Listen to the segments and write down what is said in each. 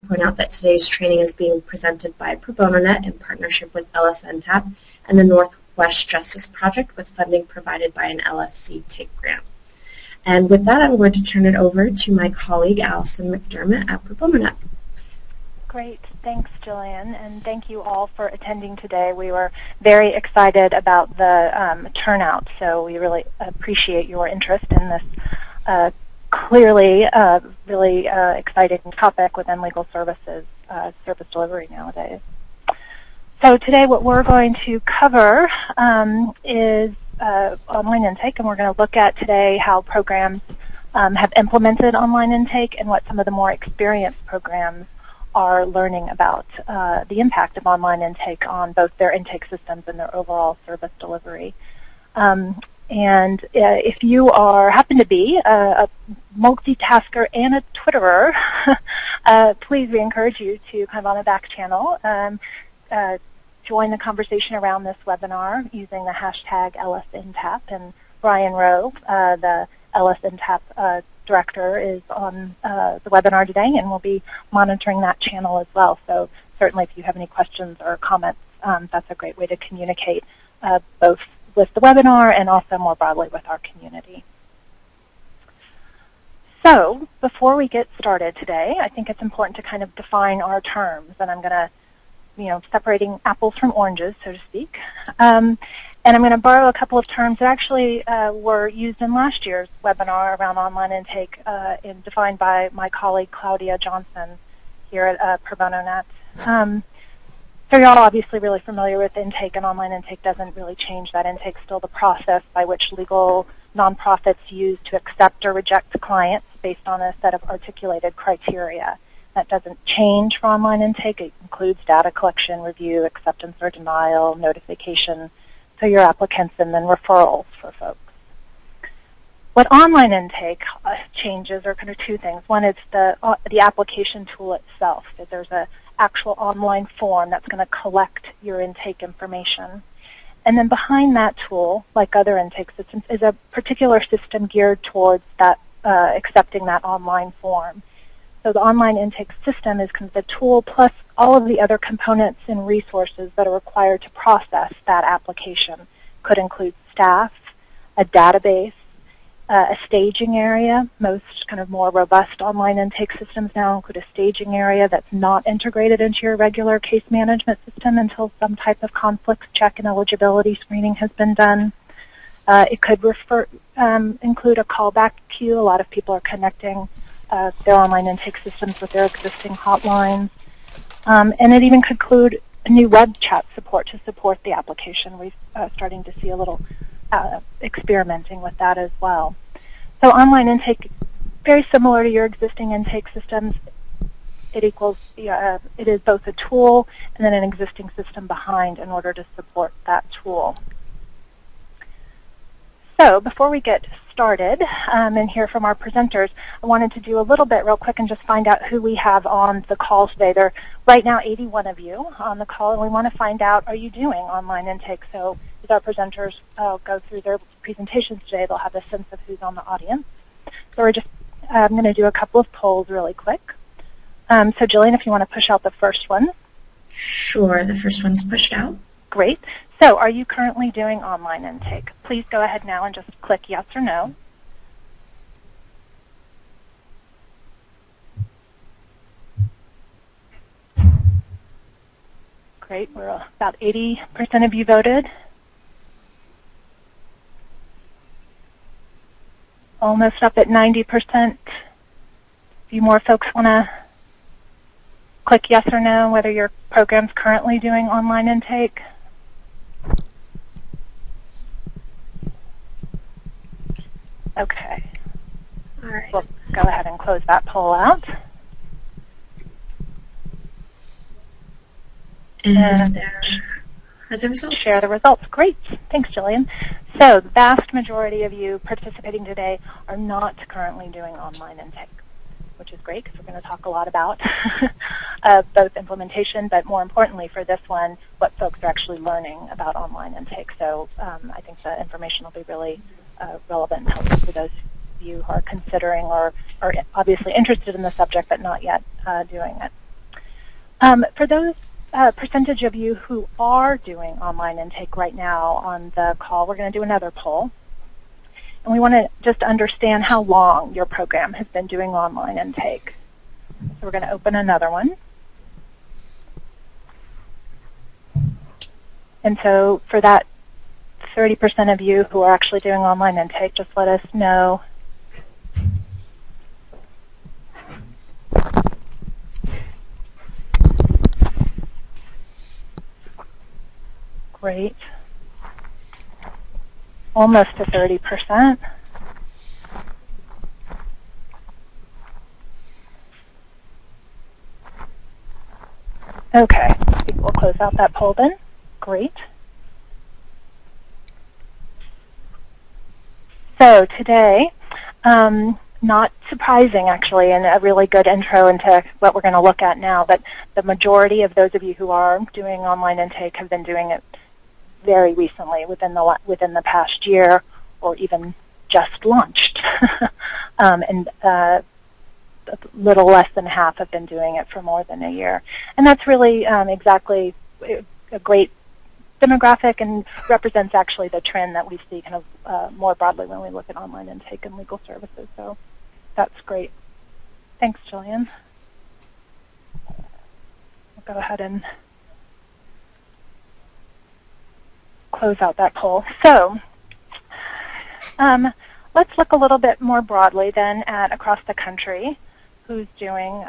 point out that today's training is being presented by Pro Bono Net in partnership with LSNTAP and the Northwest Justice Project with funding provided by an LSC TAPE grant. And with that, I'm going to turn it over to my colleague, Allison McDermott at Pro Bono Net. Great. Thanks, Jillian, and thank you all for attending today. We were very excited about the turnout, so we really appreciate your interest in this clearly really exciting topic within legal services, service delivery nowadays. So today what we're going to cover is online intake, and we're going to look at today how programs have implemented online intake and what some of the more experienced programs are learning about the impact of online intake on both their intake systems and their overall service delivery. And if you happen to be a multitasker and a Twitterer, please, we encourage you to kind of on the back channel join the conversation around this webinar using the hashtag LSNTAP. And Brian Rowe, the LSNTAP director, is on the webinar today, and we'll be monitoring that channel as well. So certainly if you have any questions or comments, that's a great way to communicate both with the webinar and also more broadly with our community. So before we get started today, I think it's important to kind of define our terms, and I'm going to, separating apples from oranges, so to speak. And I'm going to borrow a couple of terms that actually were used in last year's webinar around online intake and defined by my colleague Claudia Johnson here at Pro Bono Net. So you're all obviously really familiar with intake, and online intake doesn't really change that. Intake's still the process by which legal nonprofits use to accept or reject clients based on a set of articulated criteria. That doesn't change for online intake. It includes data collection, review, acceptance or denial, notification to your applicants, and then referrals for folks. What online intake changes are kind of two things. One is the application tool itself. That there's an actual online form that's going to collect your intake information. And then behind that tool, like other intake systems, is a particular system geared towards that accepting that online form. So the online intake system is kind of the tool plus all of the other components and resources that are required to process that application. Could include staff, a database, a staging area. Most kind of more robust online intake systems now include a staging area that's not integrated into your regular case management system until some type of conflicts check and eligibility screening has been done. It could include a callback queue. A lot of people are connecting their online intake systems with their existing hotlines. And it even could include a new web chat support to support the application. We're starting to see a little experimenting with that as well. So online intake, very similar to your existing intake systems. It is both a tool and then an existing system behind in order to support that tool. So before we get started and hear from our presenters, I wanted to do a little bit real quick and just find out who we have on the call today. There are right now 81 of you on the call, and we want to find out, are you doing online intake? So as our presenters go through their presentations today, they'll have a sense of who's on the audience. So I'm going to do a couple of polls really quick. So Jillian, if you want to push out the first one. Sure, the first one's pushed out. Great. So are you currently doing online intake? Please go ahead now and just click yes or no. Great. We're about 80% of you voted. Almost up at 90%. A few more folks want to click yes or no whether your program's currently doing online intake. Okay. All right. We'll go ahead and close that poll out. And there are the results. Share the results. Great. Thanks, Jillian. So the vast majority of you participating today are not currently doing online intake, which is great because we're going to talk a lot about both implementation, but more importantly for this one, what folks are actually learning about online intake. So I think the information will be really relevant and helpful for those of you who are considering or are obviously interested in the subject but not yet doing it. For those percentage of you who are doing online intake right now on the call, we're going to do another poll. And we want to just understand how long your program has been doing online intake. So we're going to open another one. And so for that 30% of you who are actually doing online intake, just let us know. Great. Almost to 30%. Okay, I think we'll close out that poll then. Great. So today, not surprising actually, and a really good intro into what we're going to look at now, but the majority of those of you who are doing online intake have been doing it very recently, within the past year, or even just launched. And a little less than half have been doing it for more than a year. And that's really exactly a great demographic and represents actually the trend that we see kind of more broadly when we look at online intake and legal services. So that's great. Thanks, Jillian. We'll go ahead and close out that poll. So let's look a little bit more broadly then at across the country who's doing,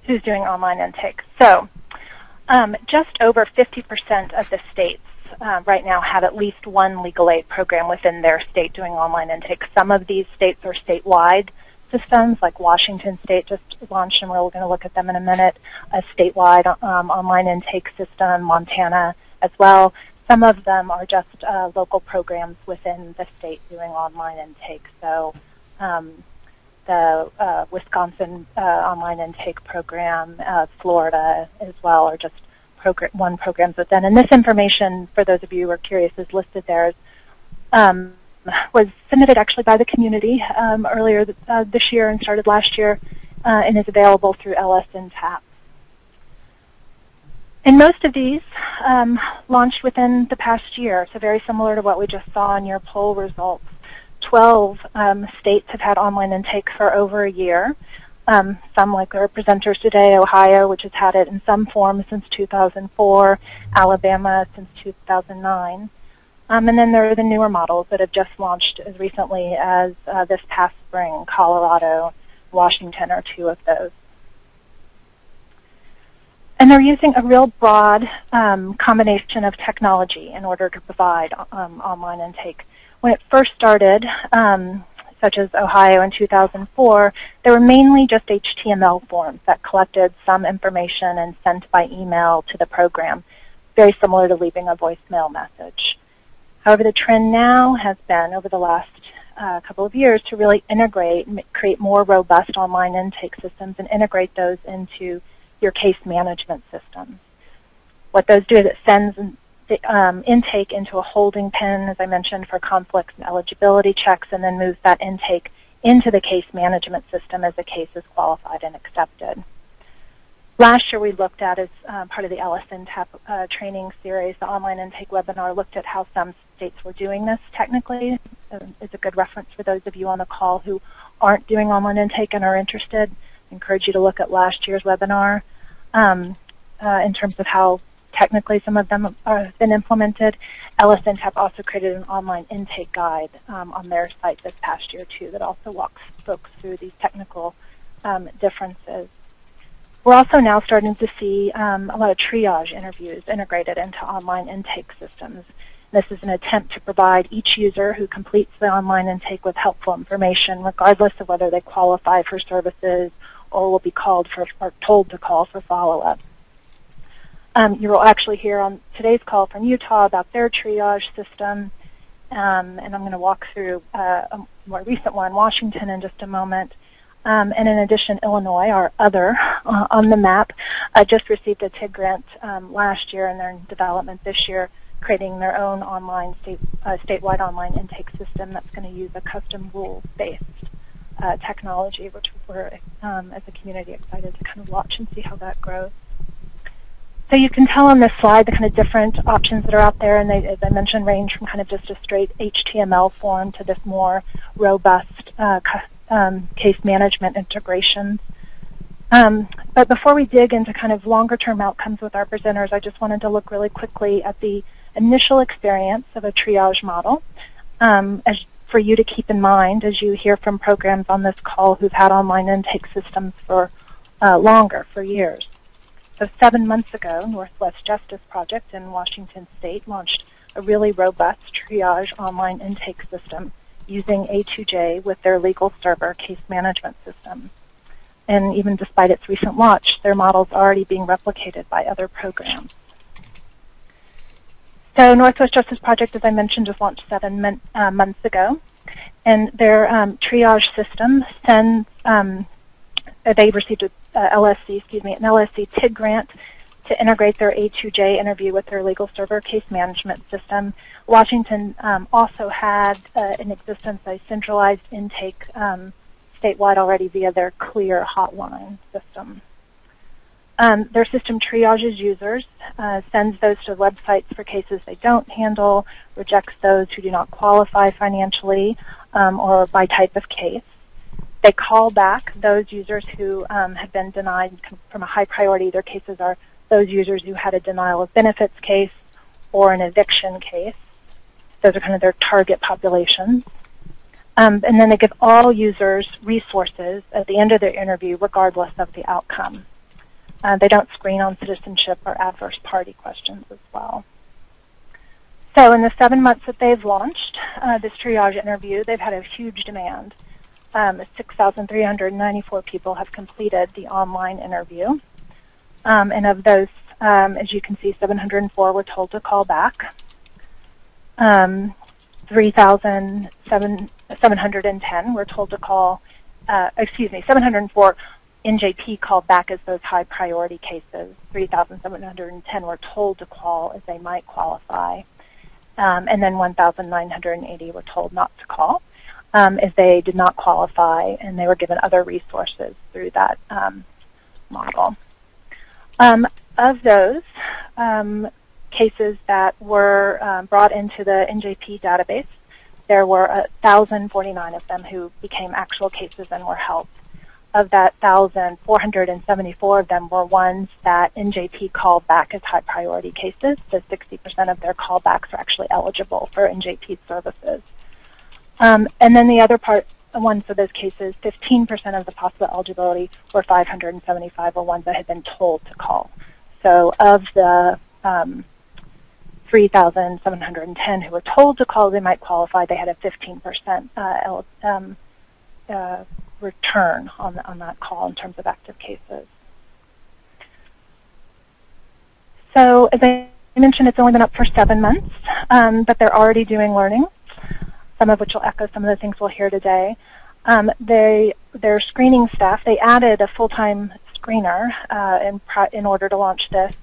who's doing online intake. So just over 50% of the states right now have at least one legal aid program within their state doing online intake. Some of these states are statewide systems, like Washington State just launched, and we're going to look at them in a minute, a statewide online intake system, Montana as well. Some of them are just local programs within the state doing online intake. So the Wisconsin online intake program, Florida as well, are just one programs within. And this information, for those of you who are curious, is listed there. Was submitted actually by the community earlier this year and started last year, and is available through LSNTAP. And most of these launched within the past year, so very similar to what we just saw in your poll results. 12 states have had online intake for over a year. Some, like our presenters today, Ohio, which has had it in some form since 2004, Alabama since 2009. And then there are the newer models that have just launched as recently as this past spring. Colorado, Washington are two of those. And they're using a real broad combination of technology in order to provide online intake. When it first started, such as Ohio in 2004, there were mainly just HTML forms that collected some information and sent by email to the program, very similar to leaving a voicemail message. However, the trend now has been, over the last couple of years, to really integrate and create more robust online intake systems and integrate those into your case management systems. What those do is it sends the intake into a holding pen, as I mentioned, for conflicts and eligibility checks, and then moves that intake into the case management system as the case is qualified and accepted. Last year we looked at, as part of the LSNTAP training series, the online intake webinar, looked at how some states were doing this technically. It's a good reference for those of you on the call who aren't doing online intake and are interested. I encourage you to look at last year's webinar in terms of how technically some of them have been implemented. LSNTAP also created an online intake guide on their site this past year too that also walks folks through these technical differences. We're also now starting to see a lot of triage interviews integrated into online intake systems. This is an attempt to provide each user who completes the online intake with helpful information, regardless of whether they qualify for services or will be called for or told to call for follow-up. You will actually hear on today's call from Utah about their triage system, and I'm going to walk through a more recent one, Washington, in just a moment. And in addition, Illinois, our other on the map, just received a TIG grant last year, and they're in development this year, creating their own online statewide online intake system that's going to use a custom rules-based technology, which we're, as a community, excited to kind of watch and see how that grows. So you can tell on this slide the kind of different options that are out there, and they, as I mentioned, range from kind of just a straight HTML form to this more robust case management integrations. But before we dig into kind of longer-term outcomes with our presenters, I just wanted to look really quickly at the initial experience of a triage model for you to keep in mind as you hear from programs on this call who've had online intake systems for longer, for years. So 7 months ago, Northwest Justice Project in Washington State launched a really robust triage online intake system using A2J with their legal server case management system. And even despite its recent launch, their model's already being replicated by other programs. So Northwest Justice Project, as I mentioned, just launched 7 months ago. And their triage system sends, they received an LSC TIG grant to integrate their A2J interview with their legal server case management system. Washington also had in existence a centralized intake statewide already via their CLEAR hotline system. Their system triages users, sends those to websites for cases they don't handle, rejects those who do not qualify financially or by type of case. They call back those users who have been denied from a high priority. Their cases are those users who had a denial of benefits case or an eviction case. Those are kind of their target populations. And then they give all users resources at the end of their interview regardless of the outcome. They don't screen on citizenship or adverse party questions as well. So in the 7 months that they've launched this triage interview, they've had a huge demand. 6,394 people have completed the online interview. And of those, as you can see, 704 were told to call back. 3,710 were told to call, 704 NJP called back as those high priority cases. 3,710 were told to call as they might qualify. And then 1,980 were told not to call if they did not qualify, and they were given other resources through that model. Of those cases that were brought into the NJP database, there were 1,049 of them who became actual cases and were helped. Of that 1,474 of them were ones that NJP called back as high priority cases, so 60% of their callbacks are actually eligible for NJP services. And then the other ones for those cases, 15% of the possible eligibility were 575 were ones that had been told to call. So of the 3,710 who were told to call they might qualify, they had a 15% return on that call in terms of active cases. So as I mentioned, it's only been up for 7 months, but they're already doing learning, some of which will echo some of the things we'll hear today. Their screening staff, they added a full-time screener in order to launch this,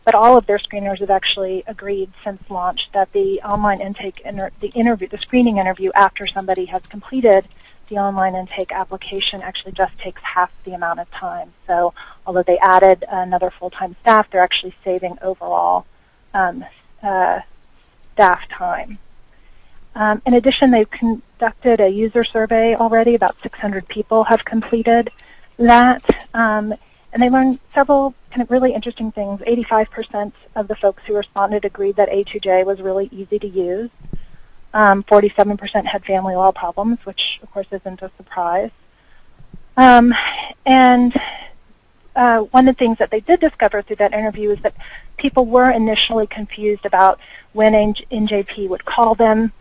but all of their screeners have actually agreed since launch that the online intake, the screening interview after somebody has completed the online intake application actually just takes half the amount of time. So although they added another full-time staff, they're actually saving overall staff time. In addition, they've conducted a user survey already. About 600 people have completed that. And they learned several kind of really interesting things. 85% of the folks who responded agreed that A2J was really easy to use. 47% had family law problems, which of course isn't a surprise. And one of the things that they did discover through that interview is that people were initially confused about when NJP would call them,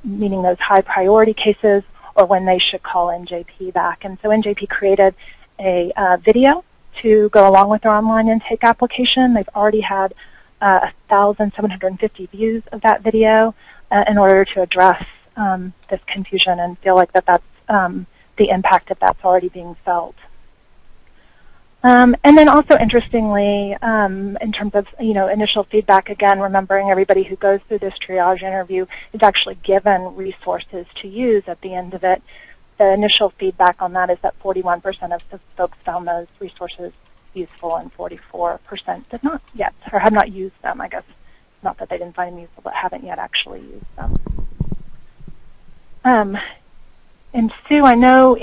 meaning those high priority cases, or when they should call NJP back. And so NJP created a video to go along with their online intake application. They've already had 1,750 views of that video in order to address this confusion and feel like that's the impact that's already being felt. And then also interestingly, in terms of initial feedback, again, remembering everybody who goes through this triage interview is actually given resources to use at the end of it. the initial feedback on that is that 41% of the folks found those resources useful and 44% did not yet, or have not used them, I guess. Not that they didn't find them useful, but haven't yet actually used them. And Sue, I know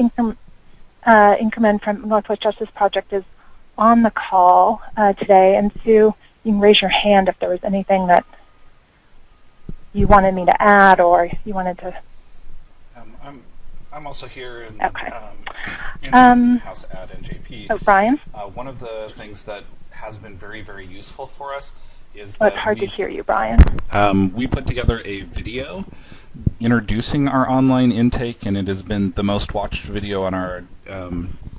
Inkerman from Northwest Justice Project is on the call today, and Sue, you can raise your hand if there was anything that you wanted me to add or you wanted to. I'm also here in, okay. in House at NJP. Oh, Brian? One of the things that has been very, very useful for us is that it's hard to hear you, Brian. We put together a video introducing our online intake, and it has been the most watched video on our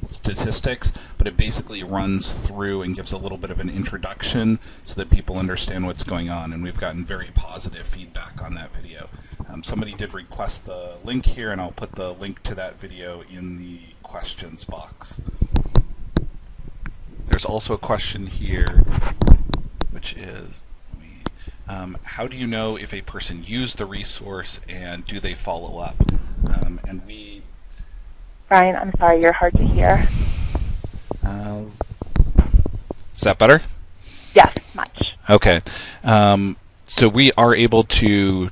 statistics, but it basically runs through and gives a little bit of an introduction so that people understand what's going on, and we've gotten very positive feedback on that video. Somebody did request the link here, and I'll put the link to that video in the questions box. There's also a question here, which is, how do you know if a person used the resource and do they follow up? And we... Brian, I'm sorry, you're hard to hear. Is that better? Yes, much. Okay. So we are able to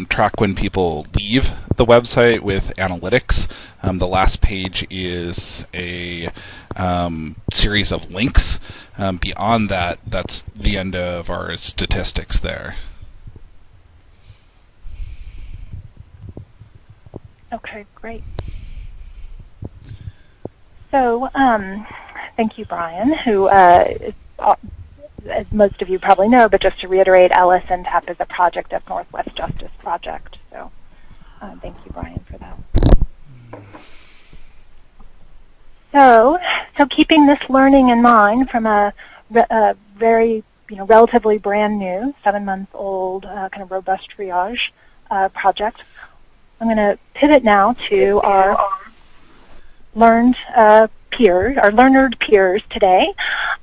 track when people leave the website with analytics. The last page is a series of links. Beyond that, that's the end of our statistics there. Okay, great. So, thank you, Brian, who is, as most of you probably know, but just to reiterate, LSNTAP is a project of Northwest Justice Project. So, thank you, Brian, for that. So keeping this learning in mind from a very, relatively brand new, 7-month-old, kind of robust triage project, I'm going to pivot now to our learned peers, our learned peers today.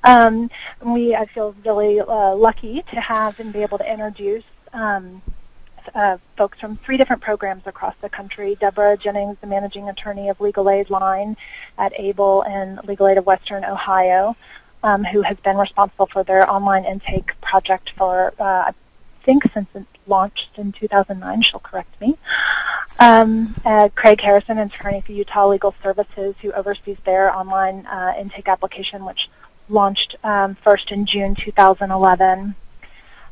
I feel really lucky to have and be able to introduce folks from 3 different programs across the country. Debra, Jennings, the managing attorney of Legal Aid Line at ABLE and Legal Aid of Western Ohio, who has been responsible for their online intake project for, I think, since it launched in 2009. She'll correct me. Craige Harrison, attorney for Utah Legal Services, who oversees their online intake application, which launched first in June 2011.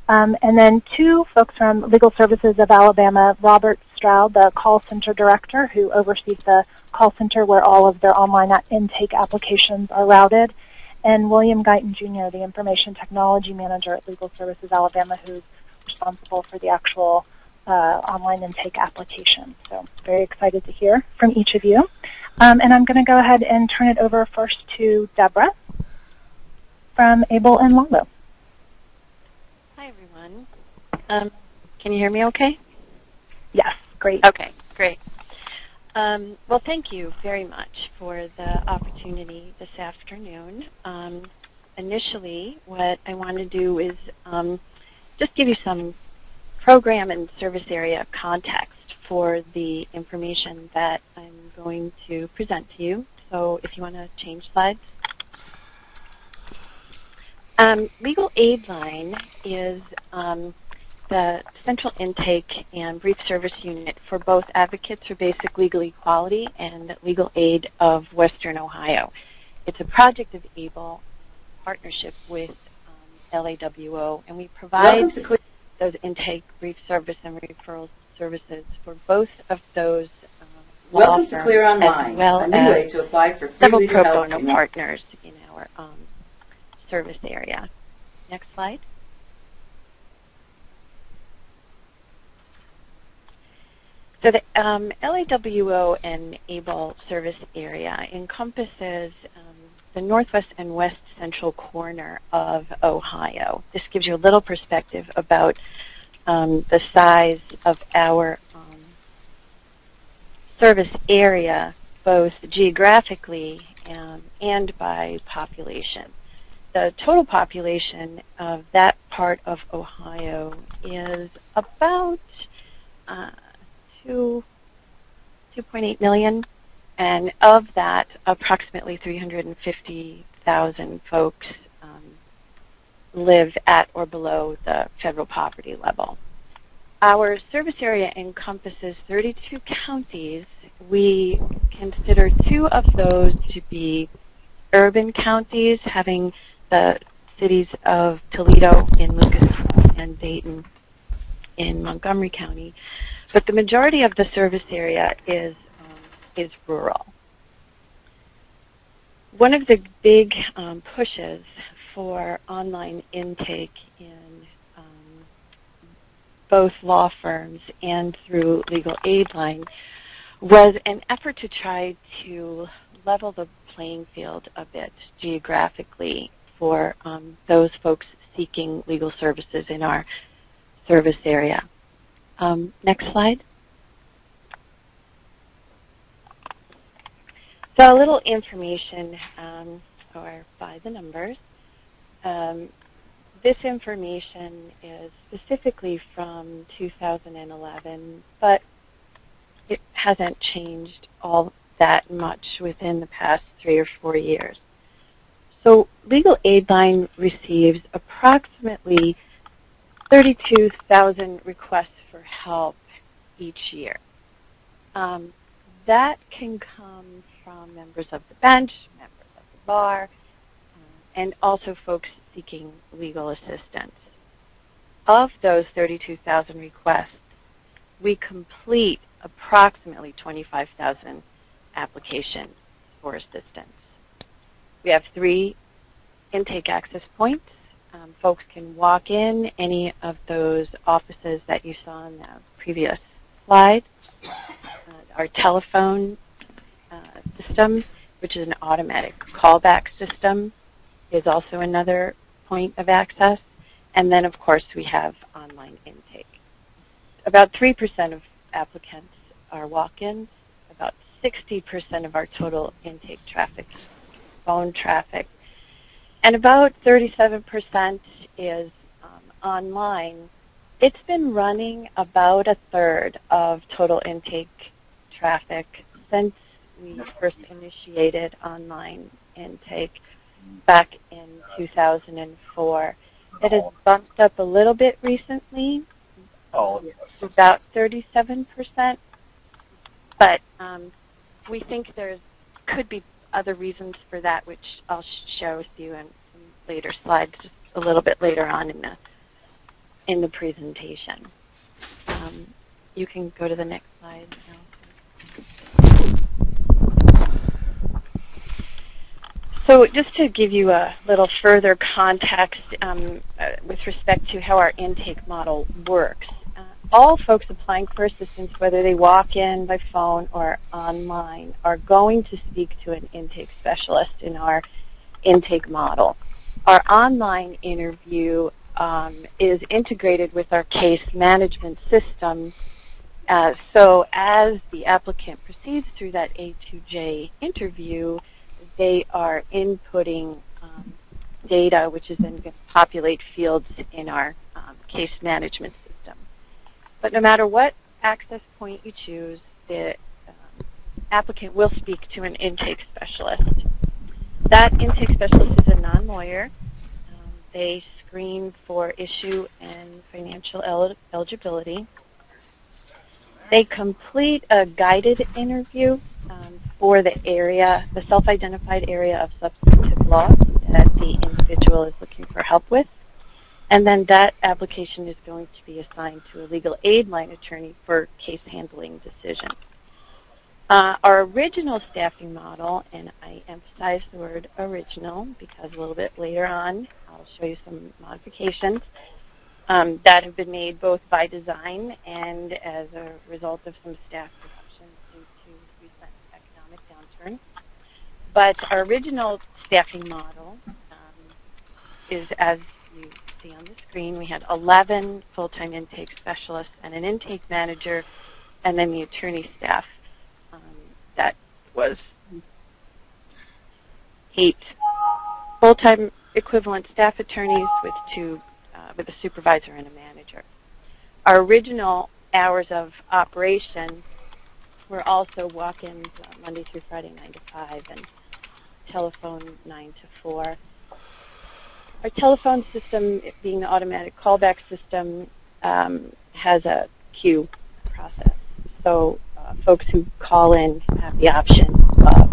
And then 2 folks from Legal Services of Alabama, Robert Stroud, the call center director, who oversees the call center where all of their online intake applications are routed, and William Guyton, Jr., the information technology manager at Legal Services Alabama, who's responsible for the actual online intake application. So very excited to hear from each of you. And I'm going to go ahead and turn it over first to Debra from ABLE and Longbow. Hi, everyone. Can you hear me okay? Yes, great. Okay, great. Well, thank you very much for the opportunity this afternoon. Initially, what I want to do is just give you some program and service area context for the information that I'm going to present to you. So if you want to change slides. Legal Aid Line is the central intake and brief service unit for both Advocates for Basic Legal Equality and Legal Aid of Western Ohio. It's a project of ABLE partnership with LAWO, and we provide those intake, brief service, and referral services for both of those Welcome to Clear Online, as well a new way to apply for free several legal pro help bono partners in our service area. Next slide. So the LAWO and ABLE service area encompasses the northwest and west central corner of Ohio. This gives you a little perspective about the size of our service area, both geographically and by population. The total population of that part of Ohio is about 2.8 million, And of that, approximately 350,000 folks live at or below the federal poverty level. Our service area encompasses 32 counties. We consider 2 of those to be urban counties, having the cities of Toledo in Lucas and Dayton in Montgomery County. But the majority of the service area is rural. One of the big pushes for online intake in both law firms and through Legal Aid Line was an effort to try to level the playing field a bit geographically for those folks seeking legal services in our service area. Next slide. So a little information, or by the numbers. This information is specifically from 2011, but it hasn't changed all that much within the past 3 or 4 years. So Legal Aid Line receives approximately 32,000 requests for help each year. That can come from members of the bench, members of the bar, and also folks seeking legal assistance. Of those 32,000 requests, we complete approximately 25,000 applications for assistance. We have 3 intake access points. Folks can walk in any of those offices that you saw in the previous slide. Our telephone system, which is an automatic callback system, is also another point of access. And then, of course, we have online intake. About 3% of applicants are walk-ins. About 60% of our total intake traffic is phone traffic. And about 37% is online. It's been running about 1/3 of total intake traffic since we first initiated online intake back in 2004. It has bumped up a little bit recently, about 37%, but we think there could be other reasons for that, which I'll share with you in some later slides, just a little bit later on in the presentation. You can go to the next slide now. So just to give you a little further context with respect to how our intake model works, all folks applying for assistance, whether they walk in by phone or online, are going to speak to an intake specialist in our intake model. Our online interview is integrated with our case management system. So as the applicant proceeds through that A2J interview, they are inputting data, which is then going to populate fields in our case management system. But no matter what access point you choose, the applicant will speak to an intake specialist. That intake specialist is a non-lawyer. They screen for issue and financial eligibility. They complete a guided interview for the area, the self-identified area of substantive law that the individual is looking for help with. And then that application is going to be assigned to a legal aid line attorney for case handling decisions. Our original staffing model, and I emphasize the word original because a little bit later on I'll show you some modifications that have been made both by design and as a result of some staff reductions due to recent economic downturn. But our original staffing model is, as you see on the screen, we had 11 full-time intake specialists and an intake manager, and then the attorney staff. That was 8 full-time equivalent staff attorneys with a supervisor and a manager. Our original hours of operation we're also walk-ins Monday through Friday, 9 to 5, and telephone 9 to 4. Our telephone system, it being the automatic callback system, has a queue process. So folks who call in have the option of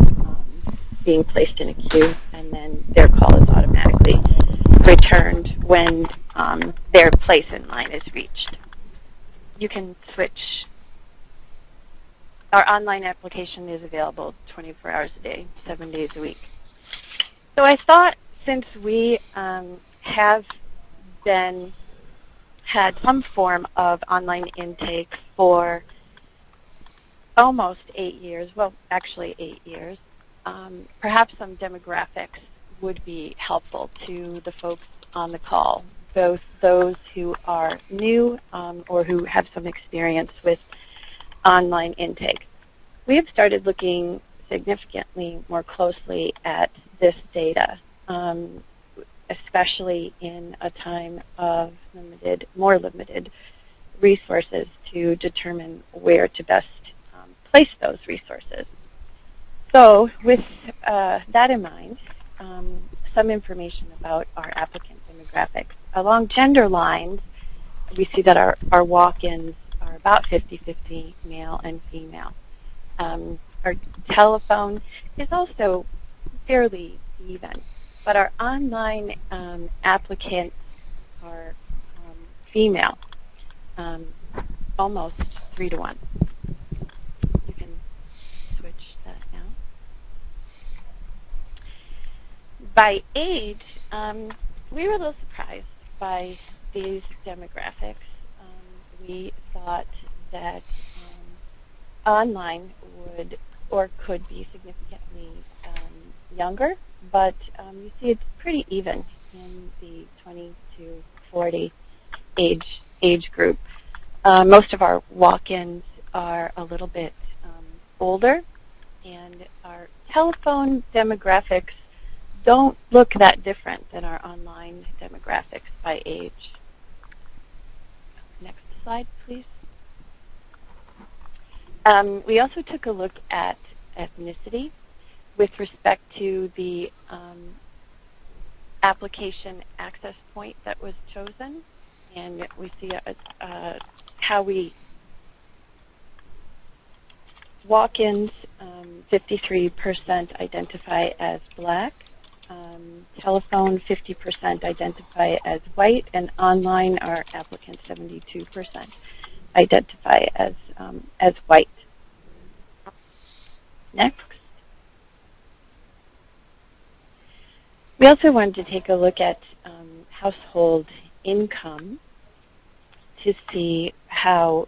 being placed in a queue, and then their call is automatically returned when their place in line is reached. You can switch. Our online application is available 24 hours a day, 7 days a week. So I thought, since we have had some form of online intake for almost 8 years, well, actually 8 years, perhaps some demographics would be helpful to the folks on the call, both those who are new or who have some experience with online intake. We have started looking significantly more closely at this data, especially in a time of more limited resources to determine where to best place those resources. So with that in mind, some information about our applicant demographics. Along gender lines, we see that our walk-ins are about 50-50 male and female. Our telephone is also fairly even, but our online applicants are female, almost 3 to 1. You can switch that now. By age, we were a little surprised by these demographics. We thought that online would or could be significantly younger, but you see it's pretty even in the 20 to 40 age group. Most of our walk-ins are a little bit older, and our telephone demographics don't look that different than our online demographics by age. Next slide, please. We also took a look at ethnicity with respect to the application access point that was chosen, and we see how we walk-ins, 53% identify as black, telephone 50% identify as white, and online our applicants 72% identify as white. Next. We also wanted to take a look at household income to see how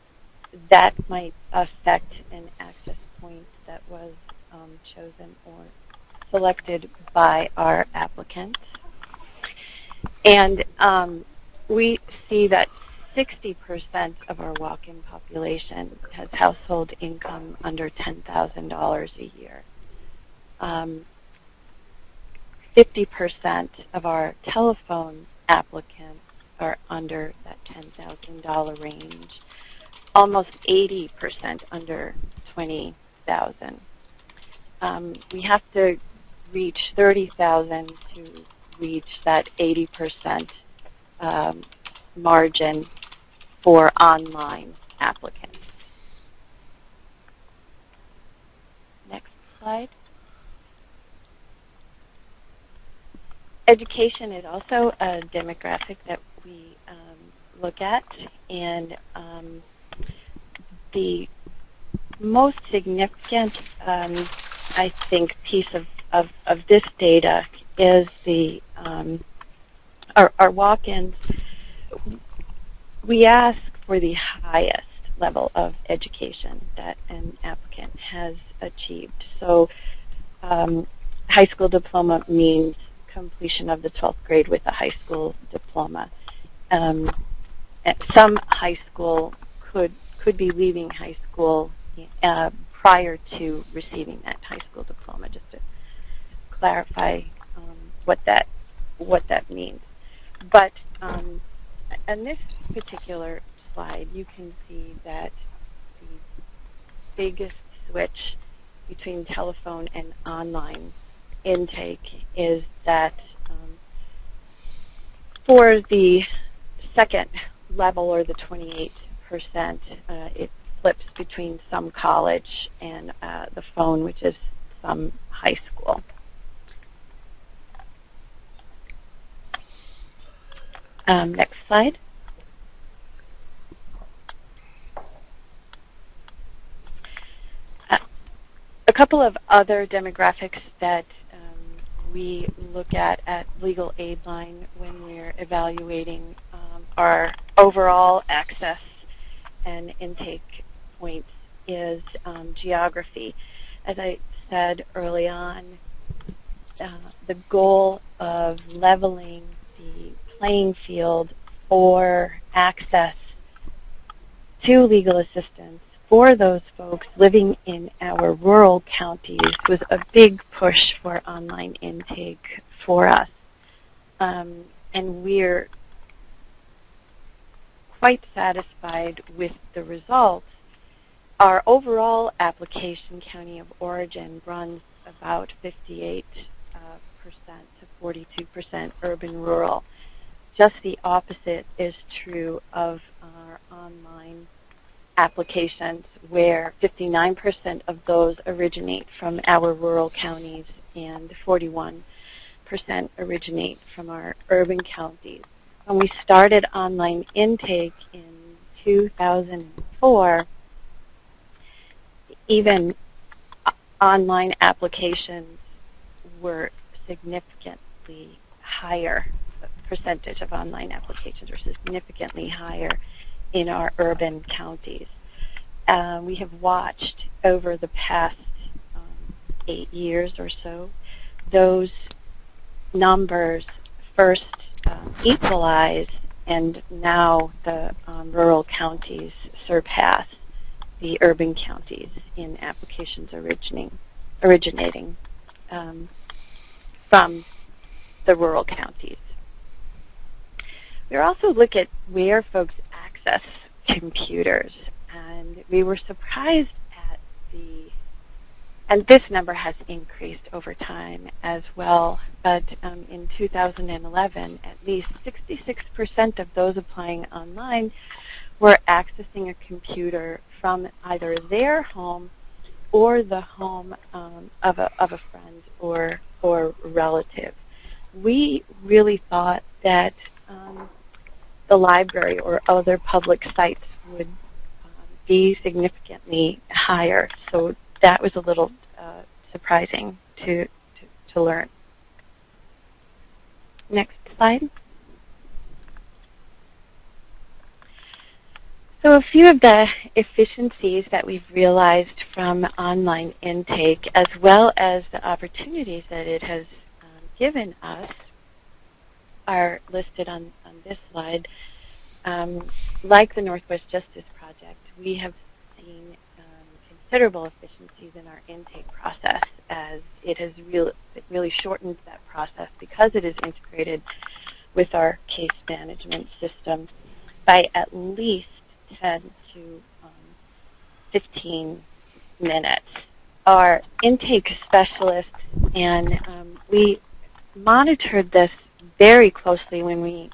that might affect an access point that was chosen or selected by our applicants. And we see that 60% of our walk-in population has household income under $10,000 a year. 50% of our telephone applicants are under that $10,000 range. Almost 80% under $20,000. We have to reach 30,000 to reach that 80% margin for online applicants. Next slide. Education is also a demographic that we look at, and the most significant, I think, piece of this data is the our walk-ins. We ask for the highest level of education that an applicant has achieved. So high school diploma means completion of the 12th grade with a high school diploma. Some high school could be leaving high school prior to receiving that high school diploma, just to clarify what that means. But on this particular slide, you can see that the biggest switch between telephone and online intake is that for the second level, or the 28%, it flips between some college and the phone, which is some high school. Next slide. A couple of other demographics that we look at Legal Aid Line when we're evaluating our overall access and intake points is geography. As I said early on, the goal of leveling the playing field for access to legal assistance for those folks living in our rural counties was a big push for online intake for us. And we're quite satisfied with the results. Our overall application county of origin runs about 58% to 42% urban-rural. Just the opposite is true of our online applications, where 59% of those originate from our rural counties and 41% originate from our urban counties. When we started online intake in 2004, even online applications were significantly higher. The percentage of online applications were significantly higher in our urban counties. We have watched over the past 8 years or so those numbers first equalize, and now the rural counties surpass the urban counties in applications originating from the rural counties. We also look at where folks access computers, and we were surprised at and this number has increased over time as well, but in 2011, at least 66% of those applying online were accessing a computer from either their home or the home of a friend or relative. We really thought that the library or other public sites would be significantly higher, so that was a little surprising to learn. Next slide. So a few of the efficiencies that we've realized from online intake, as well as the opportunities that it has given us, are listed on this slide. Like the Northwest Justice Project, we have seen considerable efficiencies in our intake process, as it has really shortened that process because it is integrated with our case management system by at least 10 to 15 minutes. Our intake specialists, and we monitored this very closely when we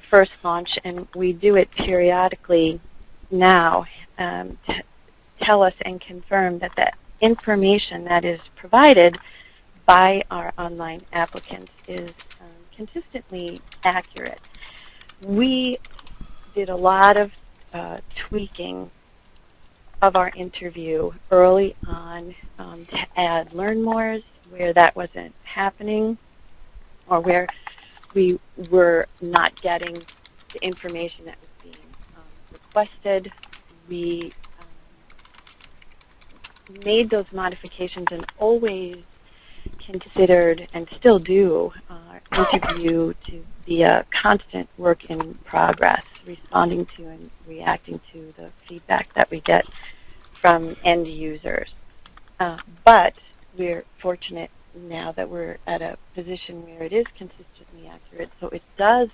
first launched, and we do it periodically now, to tell us and confirm that the information that is provided by our online applicants is consistently accurate. We did a lot of tweaking of our interview early on to add learn mores where that wasn't happening, or where we were not getting the information that was being requested. We made those modifications and always considered, and still do, our interview to be a constant work in progress, responding to and reacting to the feedback that we get from end users. But we're fortunate now that we're at a position where it is consistently accurate, so it does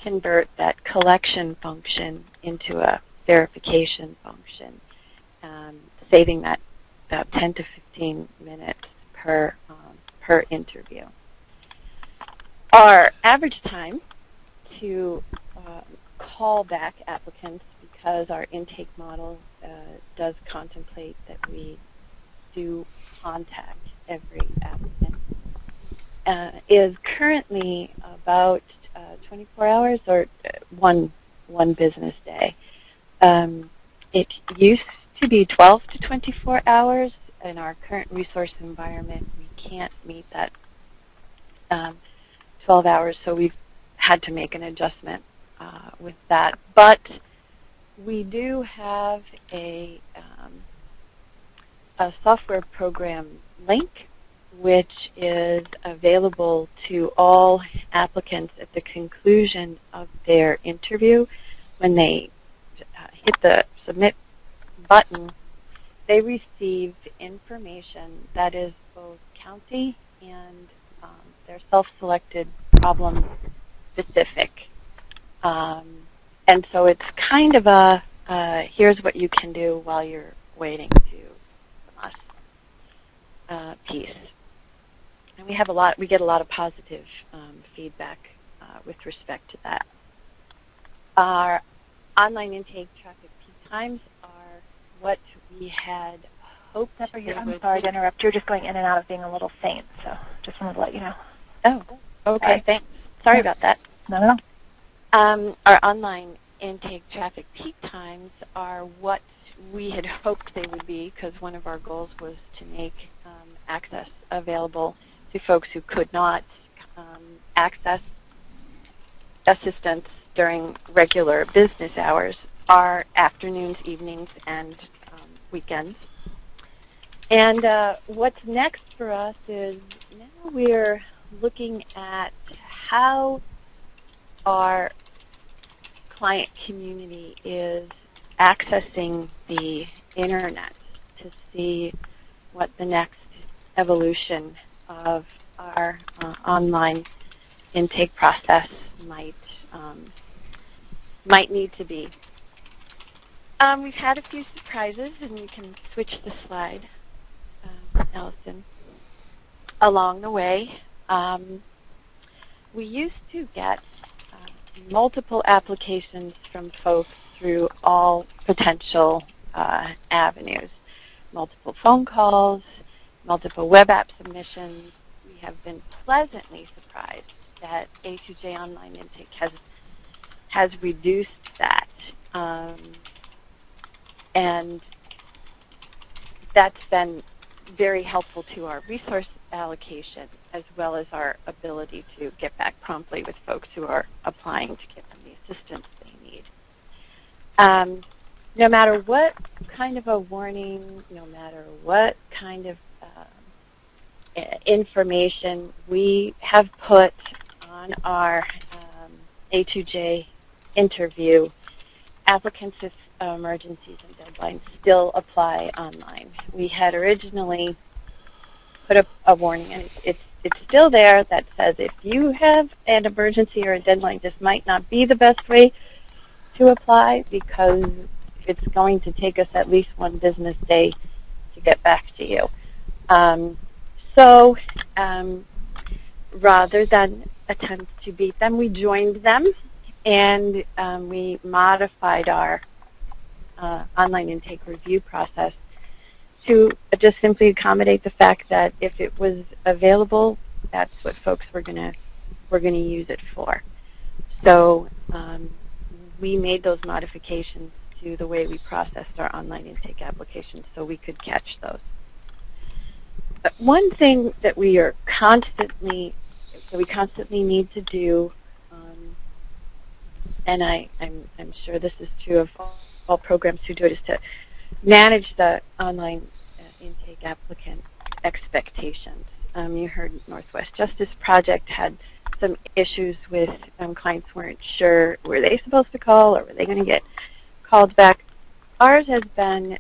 convert that collection function into a verification function. saving that about 10 to 15 minutes per interview. Our average time to call back applicants, because our intake model does contemplate that we do contact every applicant, is currently about 24 hours or one business day. It used to be 12 to 24 hours. In our current resource environment, we can't meet that 12 hours, so we've had to make an adjustment with that. But we do have a software program link, which is available to all applicants at the conclusion of their interview. When they hit the submit button, they receive information that is both county and their self-selected problem specific. And so it's kind of a here's what you can do while you're waiting from us piece. And we get a lot of positive feedback with respect to that. Our online intake traffic peak times are what we had hoped. I'm sorry to interrupt. You're just going in and out of being a little faint, so just wanted to let you know. Oh, okay, thanks. Sorry about that. Not at all. Our online intake traffic peak times are what we had hoped they would be, because one of our goals was to make access available to folks who could not access assistance during regular business hours. Our afternoons, evenings, and weekends. And what's next for us is now we're looking at how our client community is accessing the internet to see what the next evolution of our online intake process might need to be. We've had a few surprises, and you can switch the slide, Allison. Along the way, we used to get multiple applications from folks through all potential avenues, multiple phone calls, multiple web app submissions. We have been pleasantly surprised that A2J Online Intake has reduced that. And that's been very helpful to our resource allocation, as well as our ability to get back promptly with folks who are applying to get them the assistance they need. No matter what kind of a warning, no matter what kind of information we have put on our A2J interview, applicants with emergencies and deadlines still apply online. We had originally put up a warning, and it's still there, that says if you have an emergency or a deadline, this might not be the best way to apply, because it's going to take us at least one business day to get back to you. So rather than attempt to beat them, we joined them, and we modified our online intake review process to just simply accommodate the fact that if it was available, that's what folks were going to use it for. So we made those modifications to the way we processed our online intake applications so we could catch those. But one thing that we constantly need to do, and I'm sure this is true of all programs who do it, is to manage the online intake applicant expectations. You heard Northwest Justice Project had some issues with clients weren't sure, were they supposed to call or were they going to get called back. Ours has been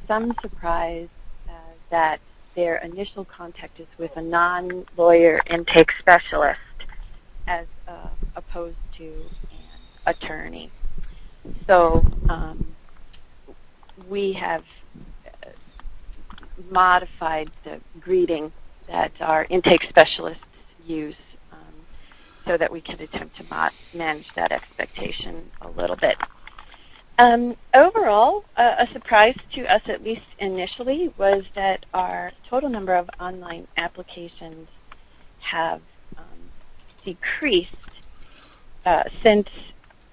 some surprise that their initial contact is with a non-lawyer intake specialist as opposed to an attorney. So we have modified the greeting that our intake specialists use so that we can attempt to manage that expectation a little bit. Overall, a surprise to us, at least initially, was that our total number of online applications have decreased since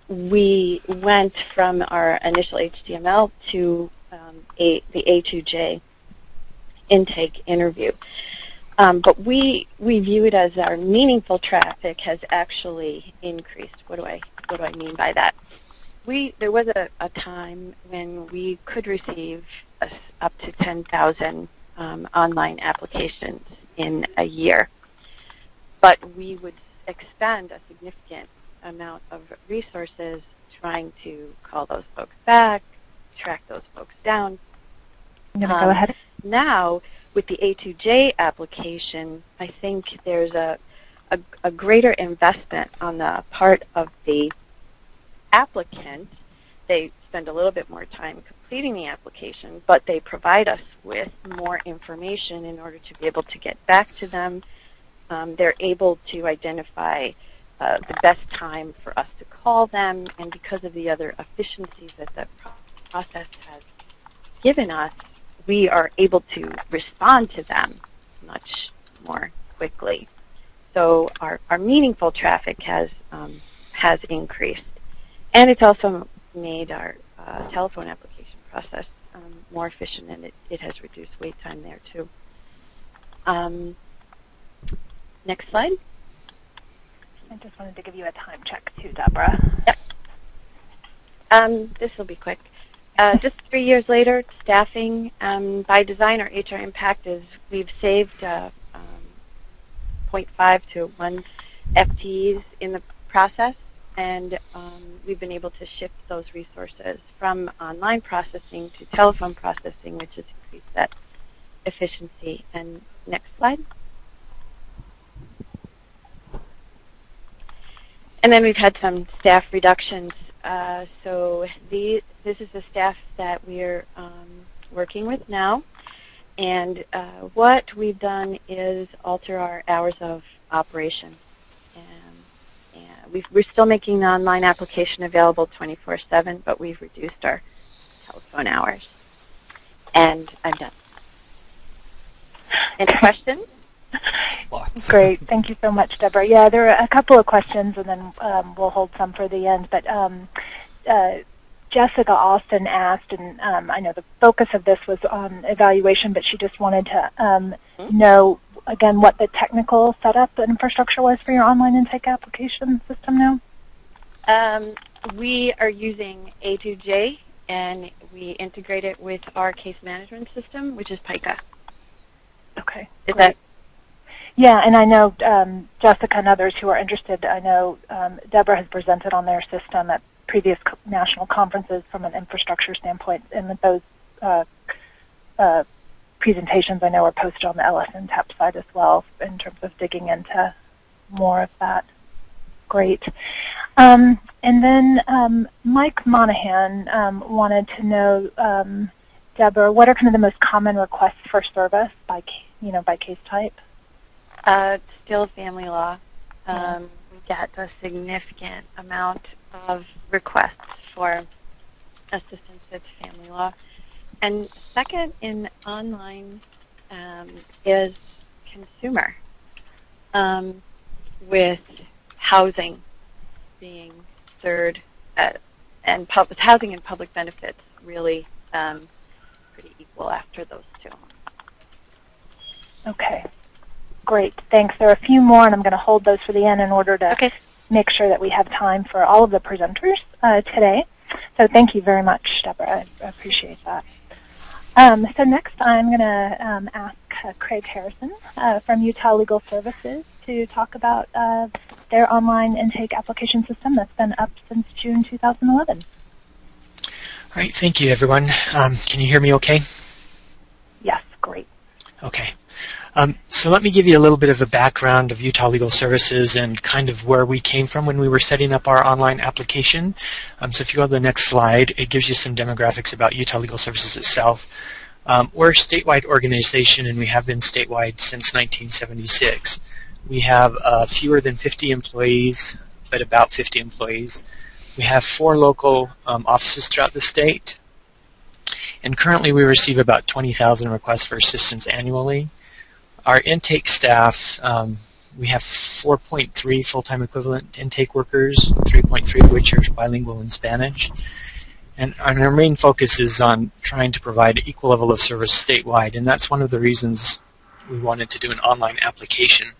we went from our initial HTML to the A2J intake interview. But we view it as our meaningful traffic has actually increased. What do I mean by that? There was a time when we could receive up to 10,000 online applications in a year, but we would expend a significant amount of resources trying to call those folks back, track those folks down. I'm going to go ahead. Now, with the A2J application, I think there's a greater investment on the part of the applicant. They spend a little bit more time completing the application, but they provide us with more information in order to be able to get back to them. They're able to identify the best time for us to call them, and because of the other efficiencies that the process has given us, we are able to respond to them much more quickly. So our meaningful traffic has increased, and it's also made our telephone application process more efficient, and it has reduced wait time there too. Next slide. I just wanted to give you a time check too, Debra. Yep. This will be quick. Just 3 years later, staffing by design, our HR impact is we've saved 0.5 to 1 FTEs in the process, and we've been able to shift those resources from online processing to telephone processing, which has increased that efficiency. And next slide. And then we've had some staff reductions. So this is the staff that we're working with now. And what we've done is alter our hours of operation. And we're still making the online application available 24/7, but we've reduced our telephone hours. And I'm done. Any questions? Lots. Great. Thank you so much, Debra. Yeah, there are a couple of questions, and then we'll hold some for the end. But Jessica Austin asked, and I know the focus of this was on evaluation, but she just wanted to know, again, what the technical setup and infrastructure was for your online intake application system now? We are using A2J, and we integrate it with our case management system, which is PICA. Okay. Is that? Yeah, and I know Jessica and others who are interested, I know Debra has presented on their system at previous national conferences from an infrastructure standpoint, and with those presentations I know are posted on the LSNTAP side as well in terms of digging into more of that. Great. And then Mike Monahan wanted to know, Debra, what are kind of the most common requests for service by case type? Still family law. We get a significant amount of requests for assistance with family law. And second in online is consumer, with housing being third, and housing and public benefits really pretty equal after those two. Okay. Great. Thanks. There are a few more, and I'm going to hold those for the end in order to make sure that we have time for all of the presenters today. So thank you very much, Debra. I appreciate that. So next I'm going to ask Craige Harrison from Utah Legal Services to talk about their online intake application system that's been up since June 2011. All right. Thank you, everyone. Can you hear me okay? Yes. Great. Okay. So let me give you a little bit of a background of Utah Legal Services and kind of where we came from when we were setting up our online application. So if you go to the next slide, it gives you some demographics about Utah Legal Services itself. We're a statewide organization, and we have been statewide since 1976. We have fewer than 50 employees, but about 50 employees. We have 4 local offices throughout the state, and currently we receive about 20,000 requests for assistance annually. Our intake staff, we have 4.3 full-time equivalent intake workers, 3.3 of which are bilingual in Spanish. And our main focus is on trying to provide an equal level of service statewide, and that's one of the reasons we wanted to do an online application.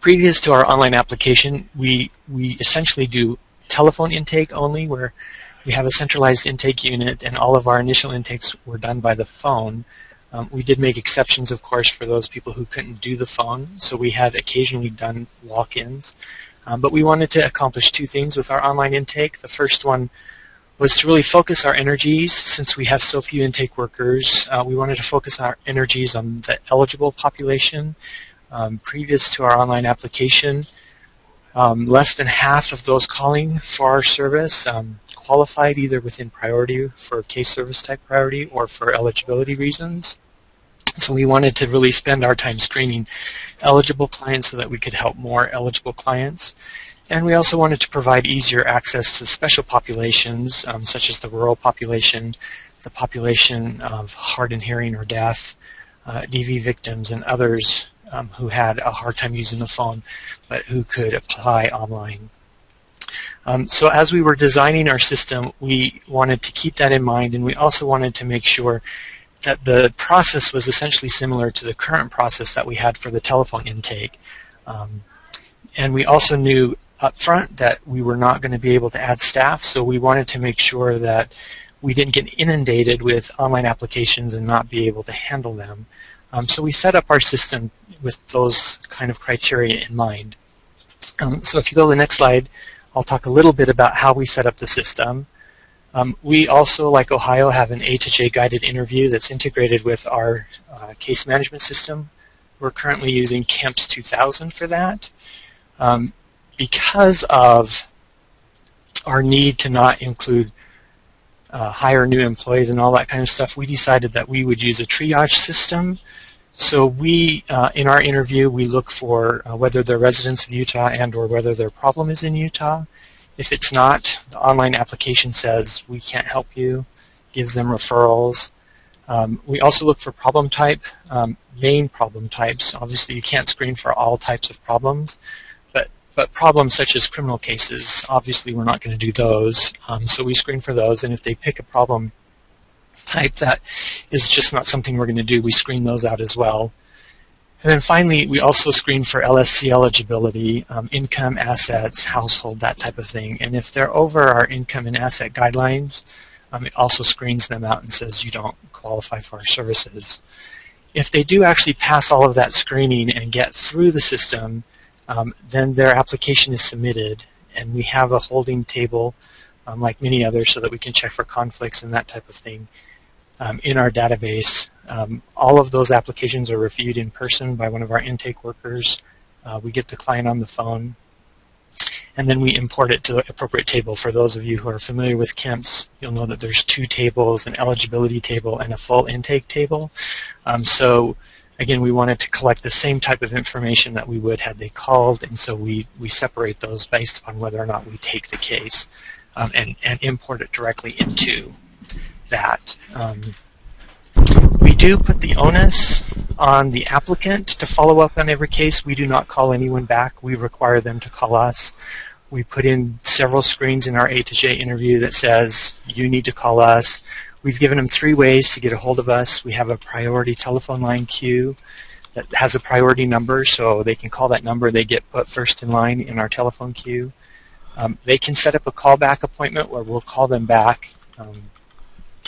Previous to our online application, we essentially do telephone intake only, where we have a centralized intake unit and all of our initial intakes were done by the phone. We did make exceptions, of course, for those people who couldn't do the phone, so we had occasionally done walk-ins. But we wanted to accomplish 2 things with our online intake. The first one was to really focus our energies, since we have so few intake workers. We wanted to focus our energies on the eligible population. Previous to our online application, less than half of those calling for our service qualified either within priority for case service type priority or for eligibility reasons. So we wanted to really spend our time screening eligible clients so that we could help more eligible clients. And we also wanted to provide easier access to special populations, such as the rural population, the population of hard of hearing or deaf, DV victims, and others who had a hard time using the phone, but who could apply online. So as we were designing our system, we wanted to keep that in mind, and we also wanted to make sure that the process was essentially similar to the current process that we had for the telephone intake. And we also knew up front that we were not going to be able to add staff, so we wanted to make sure that we didn't get inundated with online applications and not be able to handle them. So we set up our system with those kind of criteria in mind. So if you go to the next slide, I'll talk a little bit about how we set up the system. We also, like Ohio, have an A to J guided interview that's integrated with our case management system. We're currently using KEMPS 2000 for that. Because of our need to not include hire new employees and all that kind of stuff, we decided that we would use a triage system. So we, in our interview, we look for whether they're residents of Utah and or whether their problem is in Utah. If it's not, the online application says we can't help you, gives them referrals. We also look for problem type, main problem types. Obviously, you can't screen for all types of problems, but problems such as criminal cases, obviously we're not going to do those. So we screen for those, and if they pick a problem type that is just not something we're going to do, we screen those out as well. And then finally, we also screen for LSC eligibility, income, assets, household, that type of thing. And if they're over our income and asset guidelines, it also screens them out and says you don't qualify for our services. If they do actually pass all of that screening and get through the system, then their application is submitted, and we have a holding table like many others so that we can check for conflicts and that type of thing in our database. All of those applications are reviewed in person by one of our intake workers. We get the client on the phone, and then we import it to the appropriate table. For those of you who are familiar with KEMPS, you'll know that there's 2 tables, an eligibility table and a full intake table. So again, we wanted to collect the same type of information that we would had they called, and so we separate those based on whether or not we take the case and import it directly into that. We do put the onus on the applicant to follow up on every case. We do not call anyone back. We require them to call us. We put in several screens in our A to J interview that says, you need to call us. We've given them 3 ways to get a hold of us. We have a priority telephone line queue that has a priority number, so they can call that number. They get put first in line in our telephone queue. They can set up a callback appointment where we'll call them back,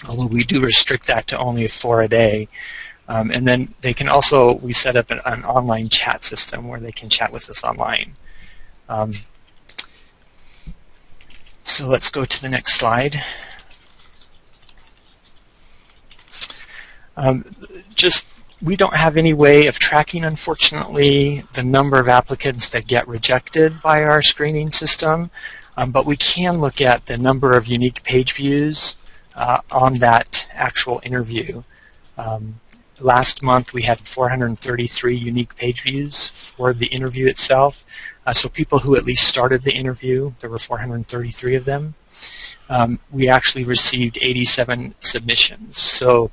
although we do restrict that to only 4 a day. And then they can also, we set up an online chat system where they can chat with us online. So let's go to the next slide. Just We don't have any way of tracking, unfortunately, the number of applicants that get rejected by our screening system, but we can look at the number of unique page views on that actual interview. Last month we had 433 unique page views for the interview itself. So people who at least started the interview, there were 433 of them. We actually received 87 submissions. So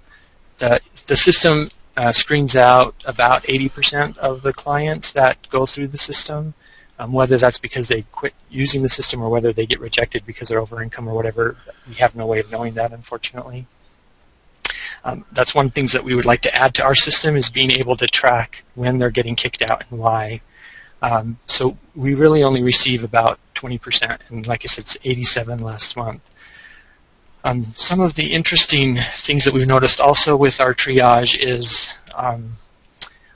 the system screens out about 80% of the clients that go through the system, whether that's because they quit using the system or whether they get rejected because they're over income or whatever. We have no way of knowing that, unfortunately. That's one of the things that we would like to add to our system, is being able to track when they're getting kicked out and why. So we really only receive about 20%, and like I said, it's 87 last month. Some of the interesting things that we've noticed also with our triage is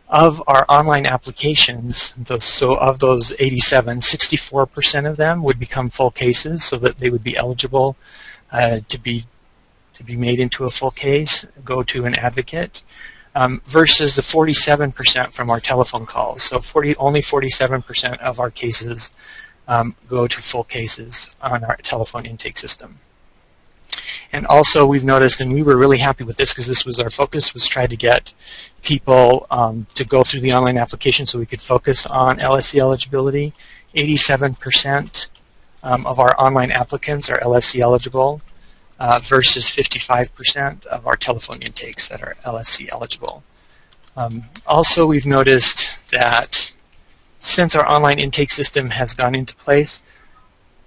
of our online applications, so of those 87, 64% of them would become full cases, so that they would be eligible to be made into a full case, go to an advocate, versus the 47% from our telephone calls. So only 47% of our cases go to full cases on our telephone intake system. And also we've noticed, and we were really happy with this because this was our focus, was try to get people to go through the online application so we could focus on LSC eligibility. 87% of our online applicants are LSC eligible, versus 55% of our telephone intakes that are LSC eligible. Also, we've noticed that since our online intake system has gone into place,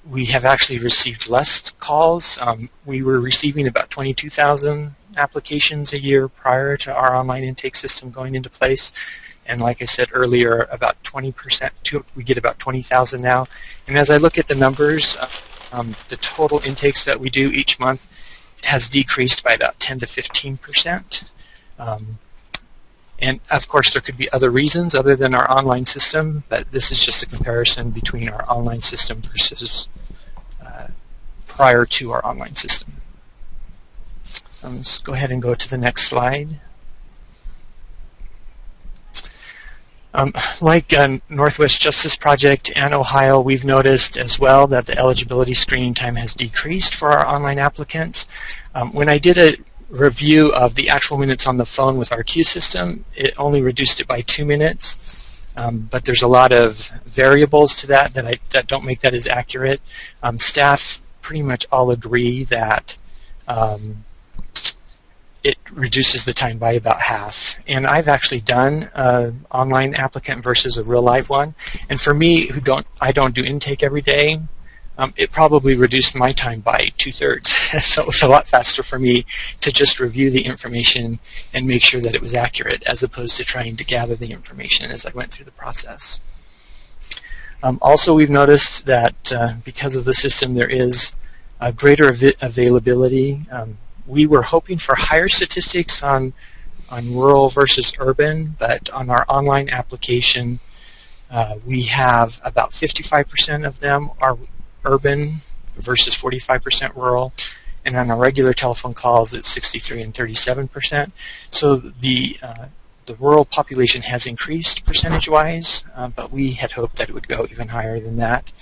we have actually received less calls. We were receiving about 22,000 applications a year prior to our online intake system going into place. And like I said earlier, about 20%, we get about 20,000 now. And as I look at the numbers, the total intakes that we do each month has decreased by about 10 to 15%. And of course there could be other reasons other than our online system, but this is just a comparison between our online system versus prior to our online system. Let's go ahead and go to the next slide. Like Northwest Justice Project and Ohio, we've noticed as well that the eligibility screening time has decreased for our online applicants. When I did a review of the actual minutes on the phone with our queue system, it only reduced it by 2 minutes, but there's a lot of variables to that that don't make that as accurate. Staff pretty much all agree that it reduces the time by about half. And I've actually done an online applicant versus a real live one. And for me, I don't do intake every day, it probably reduced my time by 2/3. So it was a lot faster for me to just review the information and make sure that it was accurate, as opposed to trying to gather the information as I went through the process. Also, we've noticed that because of the system, there is a greater availability. We were hoping for higher statistics on rural versus urban, but on our online application, we have about 55% of them are urban versus 45% rural, and on our regular telephone calls, it's 63 and 37%. So the rural population has increased percentage-wise, but we had hoped that it would go even higher than that.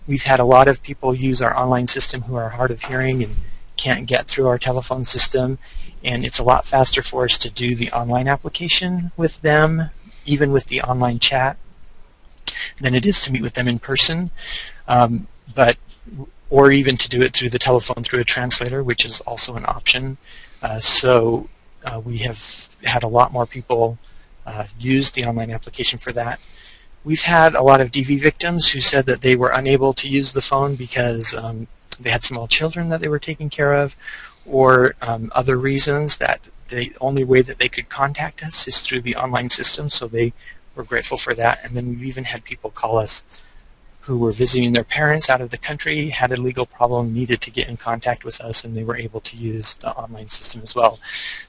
We've had a lot of people use our online system who are hard of hearing and can't get through our telephone system, and it's a lot faster for us to do the online application with them, even with the online chat, than it is to meet with them in person, or even to do it through the telephone through a translator, which is also an option. So we have had a lot more people use the online application for that. We've had a lot of DV victims who said that they were unable to use the phone because they had small children that they were taking care of, or other reasons that the only way that they could contact us is through the online system, so they were grateful for that. And then we've even had people call us who were visiting their parents out of the country, had a legal problem, needed to get in contact with us, and they were able to use the online system as well.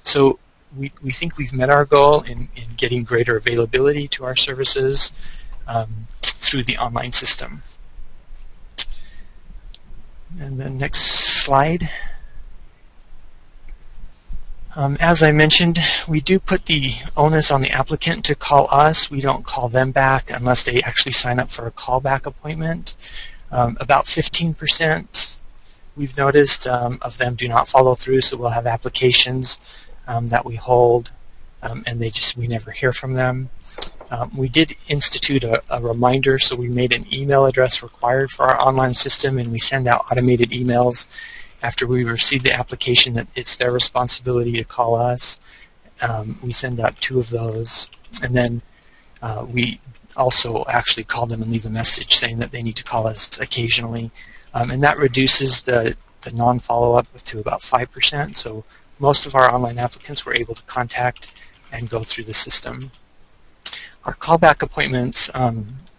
So we think we've met our goal in getting greater availability to our services through the online system. And the next slide. As I mentioned, we do put the onus on the applicant to call us. We don't call them back unless they actually sign up for a callback appointment. About 15% we've noticed of them do not follow through, so we'll have applications that we hold and we never hear from them. We did institute a reminder, so we made an email address required for our online system, and we send out automated emails after we receive the application that it's their responsibility to call us. We send out 2 of those, and then we also actually call them and leave a message saying that they need to call us occasionally. And that reduces the non-follow-up to about 5%, so most of our online applicants were able to contact and go through the system. Our callback appointments,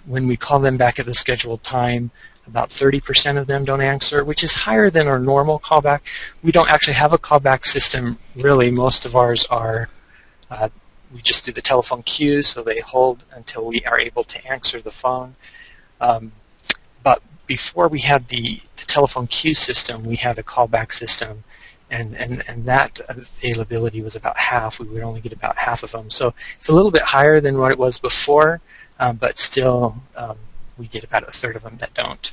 when we call them back at the scheduled time, about 30% of them don't answer, which is higher than our normal callback. We don't actually have a callback system, really. Most of ours are, we just do the telephone queue, so they hold until we are able to answer the phone. But before we had the telephone queue system, we had a callback system, and that availability was about half. We would only get about half of them. So it's a little bit higher than what it was before, but still we get about 1/3 of them that don't.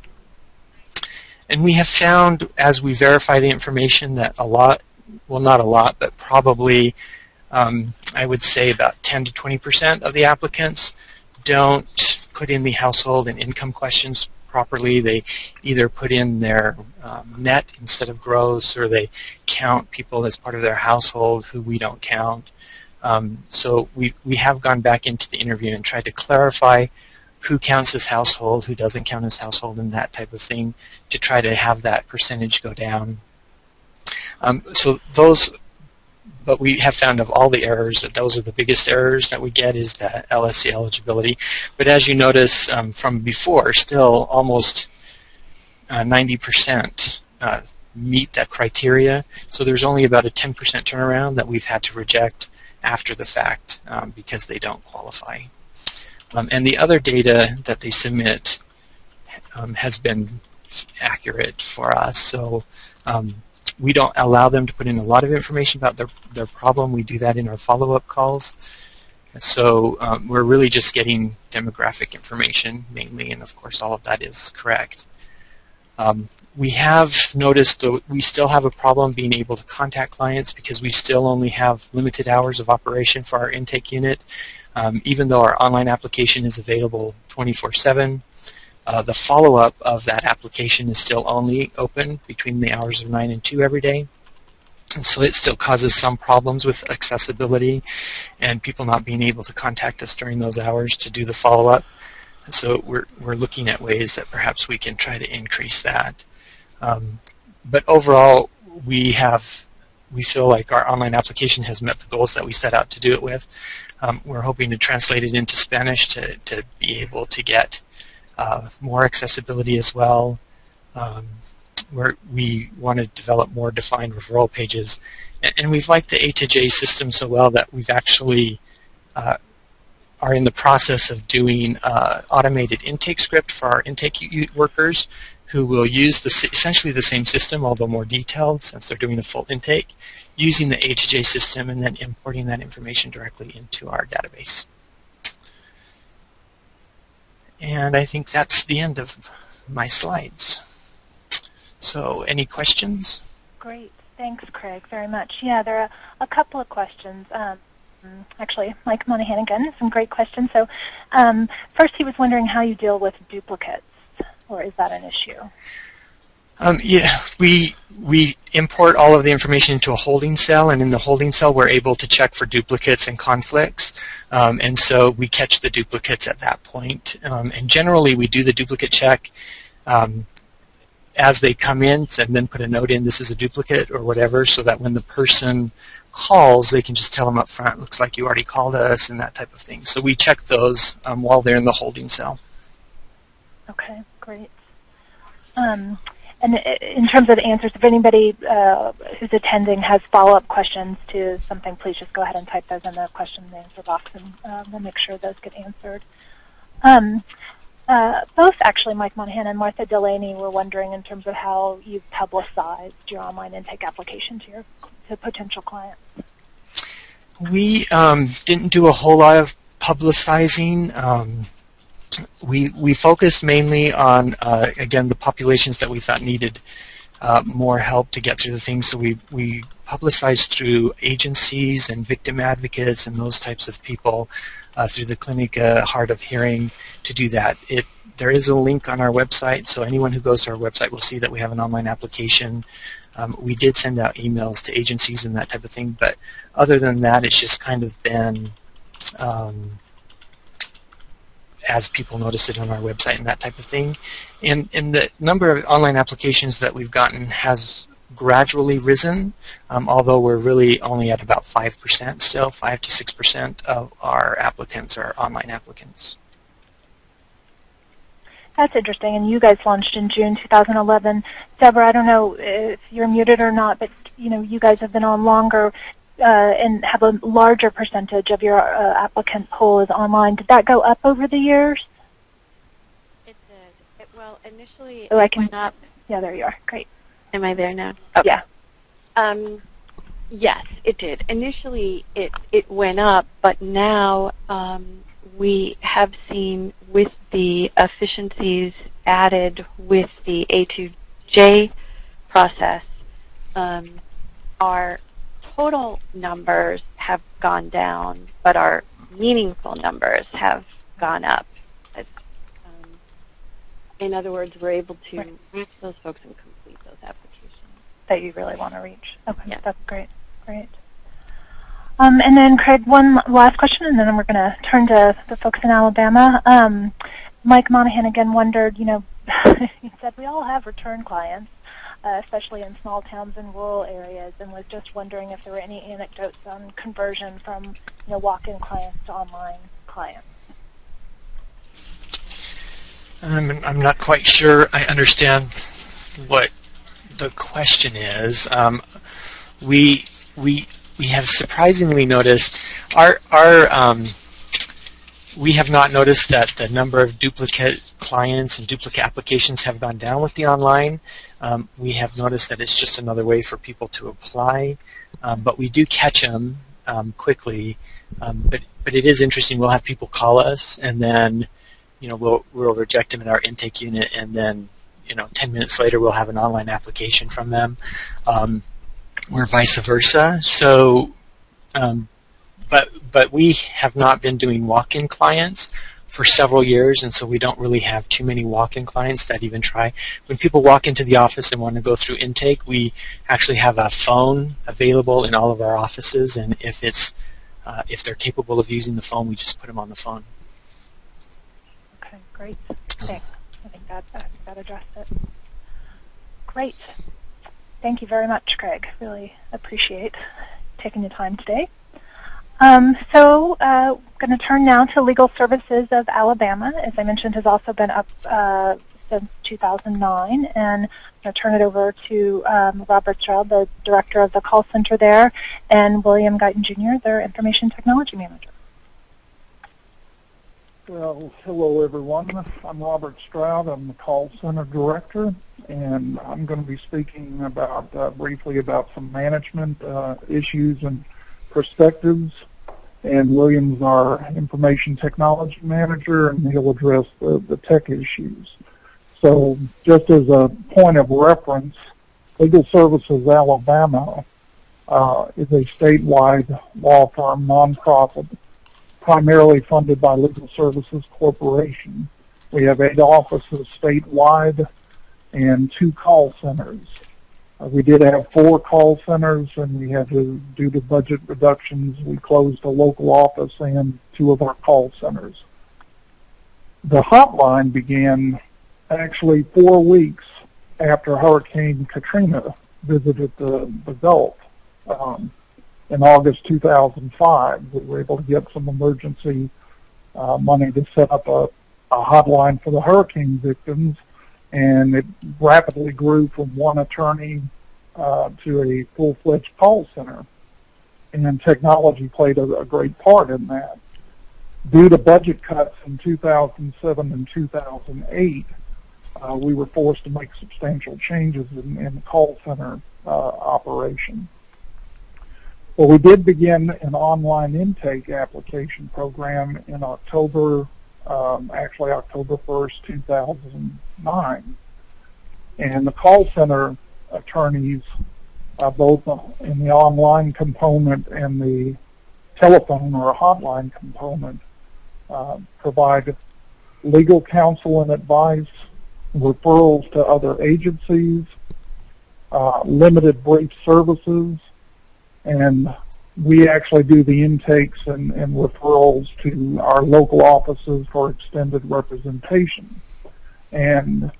And we have found, as we verify the information, that a lot, well, not a lot, but probably I would say about 10 to 20% of the applicants don't put in the household and income questions properly. They either put in their net instead of gross, or they count people as part of their household who we don't count. So we have gone back into the interview and tried to clarify who counts as household, who doesn't count as household, and that type of thing, to try to have that percentage go down. But we have found of all the errors that those are the biggest errors that we get, is the LSC eligibility. But as you notice from before, still almost 90% meet that criteria. So there's only about a 10% turnaround that we've had to reject after the fact because they don't qualify. And the other data that they submit has been accurate for us. So we don't allow them to put in a lot of information about their problem. We do that in our follow-up calls. So we're really just getting demographic information mainly, and of course all of that is correct. We have noticed that we still have a problem being able to contact clients because we still only have limited hours of operation for our intake unit. Even though our online application is available 24/7, the follow-up of that application is still only open between the hours of 9 and 2 every day. And so it still causes some problems with accessibility and people not being able to contact us during those hours to do the follow-up. So we're looking at ways that perhaps we can try to increase that. But overall, we feel like our online application has met the goals that we set out to do it with. We're hoping to translate it into Spanish to be able to get more accessibility as well. We want to develop more defined referral pages. And we've liked the A to J system so well that we've actually are in the process of doing automated intake script for our intake workers who will use essentially the same system, although more detailed since they're doing a full intake, using the A to J system and then importing that information directly into our database. And I think that's the end of my slides. So any questions? Great. Thanks, Craig, very much. Yeah, there are a couple of questions. Actually, Mike Monahan again, some great questions. So first he was wondering how you deal with duplicates, or is that an issue? Yeah, we import all of the information into a holding cell, and in the holding cell we're able to check for duplicates and conflicts, and so we catch the duplicates at that point. And generally we do the duplicate check as they come in, and then put a note in, this is a duplicate or whatever, so that when the person calls, they can just tell them up front, looks like you already called us, and that type of thing. So we check those while they're in the holding cell. Okay, great. And in terms of the answers, if anybody who's attending has follow-up questions to something, please just go ahead and type those in the question and answer box, and we'll make sure those get answered. Both actually, Mike Monahan and Martha Delaney, were wondering in terms of how you've publicized your online intake application to potential clients. We didn't do a whole lot of publicizing. We focused mainly on, again, the populations that we thought needed more help to get through the things. So we publicized through agencies and victim advocates and those types of people through the clinic Hard of Hearing to do that. There is a link on our website, so anyone who goes to our website will see that we have an online application. We did send out emails to agencies and that type of thing, but other than that, it's just kind of been as people notice it on our website and that type of thing. And the number of online applications that we've gotten has gradually risen, although we're really only at about 5% still. 5 to 6% of our applicants are online applicants. That's interesting, and you guys launched in June 2011. Debra, I don't know if you're muted or not, but you guys have been on longer and have a larger percentage of your applicant pool is online. Did that go up over the years? It did. Well, initially it went up. Yeah, there you are. Great. Am I there now? Oh, yeah. Yes, it did. Initially, it went up, but now we have seen with the efficiencies added with the A2J process, our total numbers have gone down, but our meaningful numbers have gone up. In other words, we're able to reach those folks and complete those applications that you really want to reach. Okay, yeah. That's great. Great. And then, Craige, one last question, and then we're going to turn to the folks in Alabama. Mike Monahan again wondered, he said we all have return clients, especially in small towns and rural areas, and was just wondering if there were any anecdotes on conversion from walk-in clients to online clients. I'm not quite sure I understand what the question is. We have surprisingly noticed we have not noticed that the number of duplicate clients and duplicate applications have gone down with the online. We have noticed that it's just another way for people to apply, but we do catch them quickly. But it is interesting. We'll have people call us, and then we'll reject them in our intake unit, and then 10 minutes later we'll have an online application from them. Or vice versa. So, but we have not been doing walk-in clients for several years, and so we don't really have too many walk-in clients that even try. When people walk into the office and want to go through intake, we actually have a phone available in all of our offices, and if they're capable of using the phone, we just put them on the phone. Okay, great. Thanks. I think that addressed it. Great. Thank you very much, Craige. Really appreciate taking the time today. So going to turn now to Legal Services of Alabama. As I mentioned, has also been up since 2009. And I'm going to turn it over to Robert Stroud, the director of the call center there, and William Guyton, Jr., their information technology manager. Well, hello, everyone. I'm Robert Stroud. I'm the call center director, and I'm going to be speaking about briefly about some management issues and perspectives. And William's our information technology manager, and he'll address the tech issues. So just as a point of reference, Legal Services Alabama is a statewide law firm, nonprofit, primarily funded by Legal Services Corporation. We have 8 offices statewide and 2 call centers. We did have 4 call centers, and we had to, due to budget reductions, we closed a local office and 2 of our call centers. The hotline began actually 4 weeks after Hurricane Katrina visited the Gulf. In August 2005, we were able to get some emergency money to set up a hotline for the hurricane victims, and it rapidly grew from 1 attorney to a full-fledged call center. And technology played a great part in that. Due to budget cuts in 2007 and 2008, we were forced to make substantial changes in the call center operation. Well, we did begin an online intake application program in October, actually October 1st, 2009. And the call center attorneys, both in the online component and the telephone or hotline component, provide legal counsel and advice, referrals to other agencies, limited brief services, and we actually do the intakes and referrals to our local offices for extended representation. And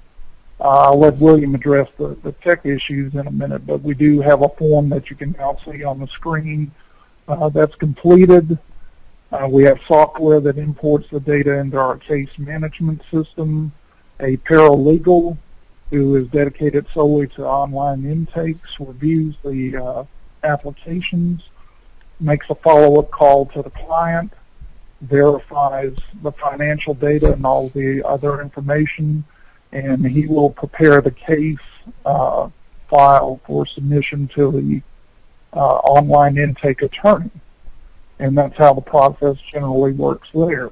I'll let William address the tech issues in a minute, but we do have a form that you can now see on the screen that's completed. We have software that imports the data into our case management system, a paralegal who is dedicated solely to online intakes, reviews the applications, makes a follow-up call to the client, verifies the financial data and all the other information, and he will prepare the case file for submission to the online intake attorney. And that's how the process generally works there.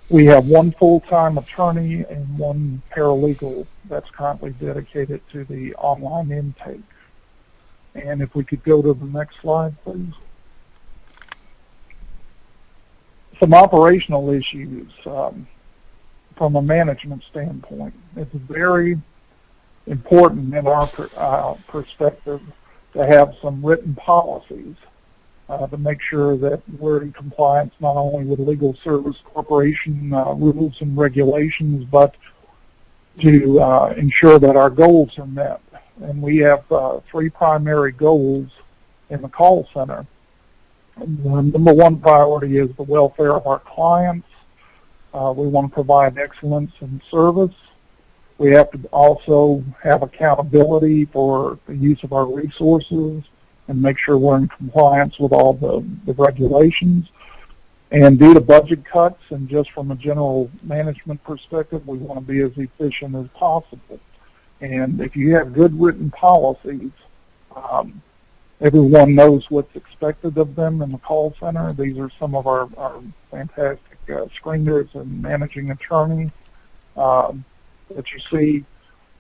We have one full-time attorney and one paralegal that's currently dedicated to the online intake. And if we could go to the next slide, please. Some operational issues from a management standpoint. It's very important in our perspective to have some written policies to make sure that we're in compliance not only with Legal Service Corporation rules and regulations, but to ensure that our goals are met. And we have three primary goals in the call center. And the number one priority is the welfare of our clients. We want to provide excellence in service. We have to also have accountability for the use of our resources and make sure we're in compliance with all the regulations. And due to budget cuts and just from a general management perspective, we want to be as efficient as possible. And if you have good written policies, everyone knows what's expected of them in the call center. These are some of our fantastic screeners and managing attorney that you see,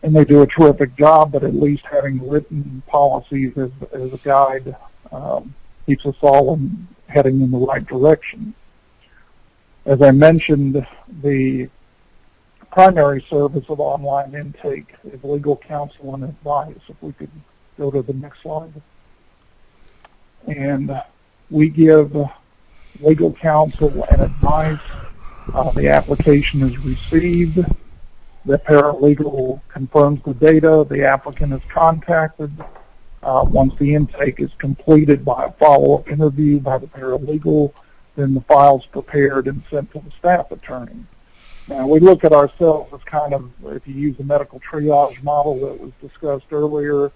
and they do a terrific job, but at least having written policies as a guide keeps us all heading in the right direction. As I mentioned, the primary service of online intake is legal counsel and advice. If we could go to the next slide. And we give legal counsel and advice. The application is received. The paralegal confirms the data. The applicant is contacted. Once the intake is completed by a follow-up interview by the paralegal, then the file's prepared and sent to the staff attorney. Now, we look at ourselves as kind of, if you use the medical triage model that was discussed earlier,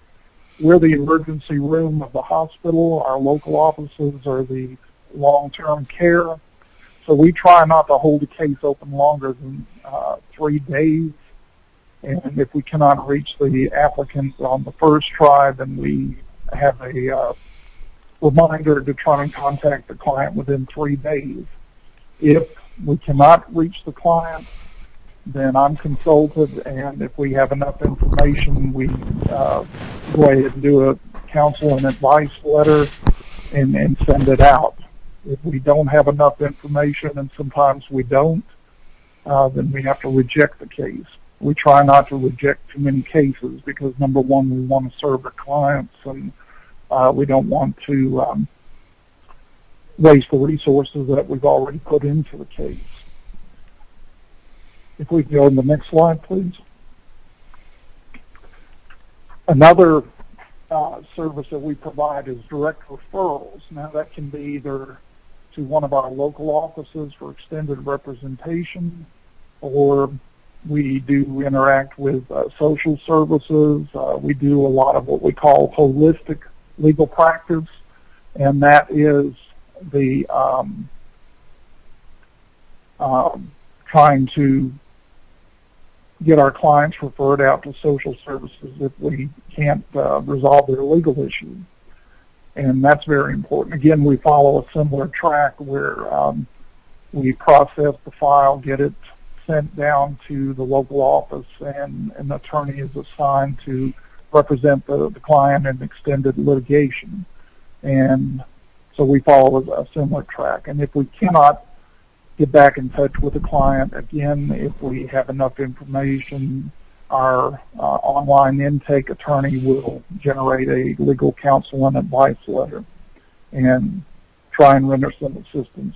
we're the emergency room of the hospital. Our local offices are the long-term care. So we try not to hold a case open longer than 3 days. And if we cannot reach the applicant on the first try, then we have a reminder to try and contact the client within 3 days. If we cannot reach the client, then I'm consulted, and if we have enough information, we go ahead and do a counsel and advice letter and send it out. If we don't have enough information, and sometimes we don't, then we have to reject the case. We try not to reject too many cases because, number one, we want to serve our clients, and we don't want to waste the resources that we've already put into the case. If we can go to the next slide, please. Another service that we provide is direct referrals. Now, that can be either to one of our local offices for extended representation, or we do interact with social services. We do a lot of what we call holistic legal practice, and that is the trying to get our clients referred out to social services if we can't resolve their legal issue. And that's very important. Again, we follow a similar track where we process the file, get it sent down to the local office, and an attorney is assigned to represent the client in extended litigation. And so we follow a similar track. And if we cannot get back in touch with the client, again, if we have enough information, our online intake attorney will generate a legal counsel and advice letter and try and render some assistance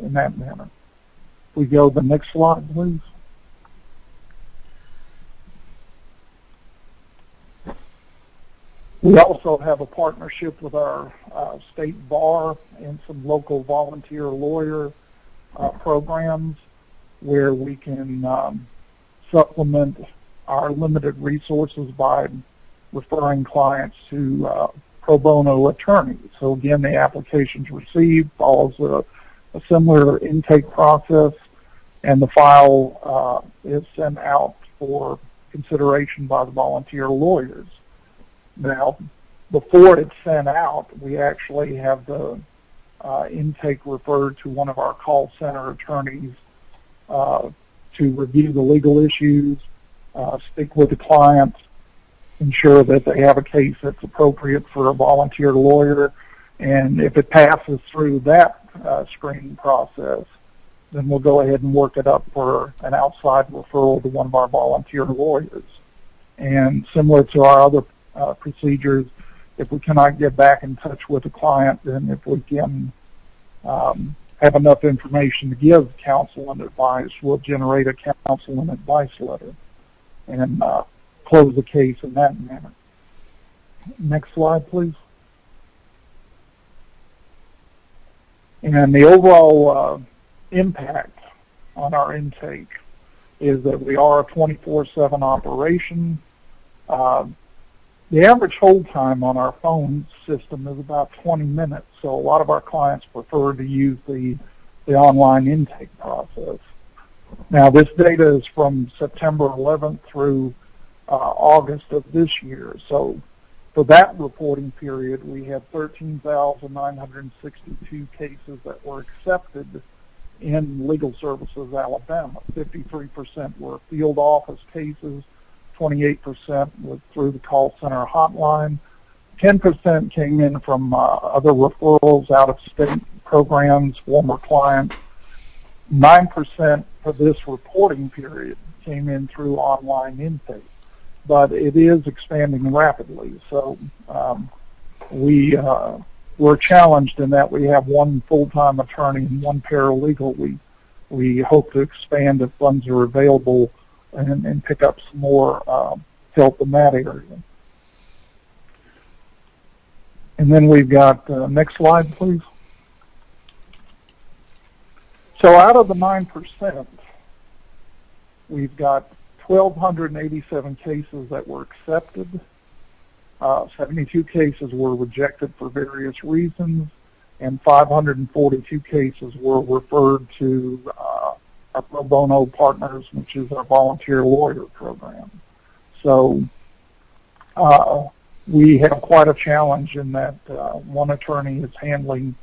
in that manner. If we go to the next slide, please. We also have a partnership with our state bar and some local volunteer lawyer programs where we can supplement our limited resources by referring clients to pro bono attorneys. So again, the applications received follows a similar intake process, and the file is sent out for consideration by the volunteer lawyers. Now, before it's sent out, we actually have the intake referred to one of our call center attorneys to review the legal issues, speak with the client, ensure that they have a case that's appropriate for a volunteer lawyer, and if it passes through that screening process, then we'll go ahead and work it up for an outside referral to one of our volunteer lawyers. And similar to our other procedures, if we cannot get back in touch with the client, then if we can have enough information to give counsel and advice, we'll generate a counsel and advice letter and close the case in that manner. Next slide, please. And the overall impact on our intake is that we are a 24/7 operation. The average hold time on our phone system is about 20 minutes, so a lot of our clients prefer to use the online intake process. Now, this data is from September 11th through August of this year. So for that reporting period, we had 13,962 cases that were accepted in Legal Services Alabama. 53% were field office cases, 28% was through the call center hotline, 10% came in from other referrals, out-of-state programs, former clients, 9% for this reporting period came in through online intake. But it is expanding rapidly, so we're challenged in that we have one full-time attorney and one paralegal. We hope to expand if funds are available and pick up some more help in that area. And then we've got, next slide, please. So out of the 9%, we've got 1,287 cases that were accepted. 72 cases were rejected for various reasons, and 542 cases were referred to our pro bono partners, which is our volunteer lawyer program. So we have quite a challenge in that one attorney is handling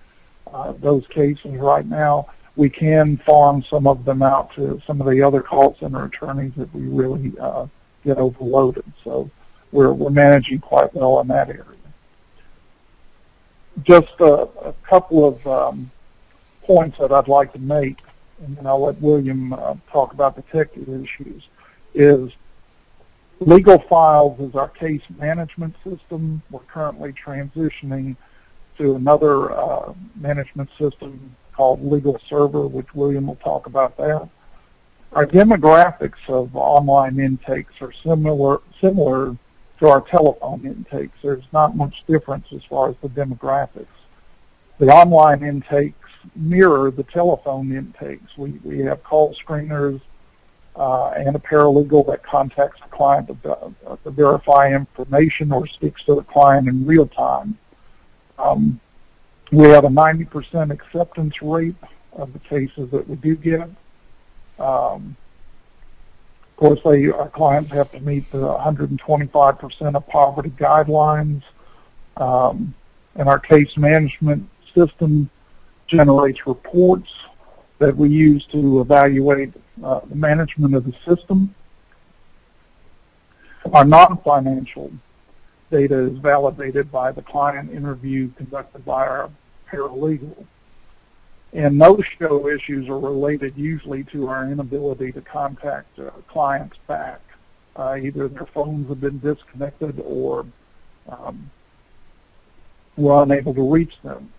those cases right now. We can farm some of them out to some of the other call center attorneys if we really get overloaded. So we're managing quite well in that area. Just a couple of points that I'd like to make, and then I'll let William talk about the technical issues, is Legal Files is our case management system. We're currently transitioning to another management system called Legal Server, which William will talk about that. Our demographics of online intakes are similar to our telephone intakes. There's not much difference as far as the demographics. The online intakes mirror the telephone intakes. We have call screeners and a paralegal that contacts the client to verify information or speaks to the client in real time. We have a 90% acceptance rate of the cases that we do get. Of course, our clients have to meet the 125% of poverty guidelines, And our case management system generates reports that we use to evaluate the management of the system. Our non-financial data is validated by the client interview conducted by our paralegal. And no-show issues are related usually to our inability to contact clients back. Either their phones have been disconnected or we're unable to reach them.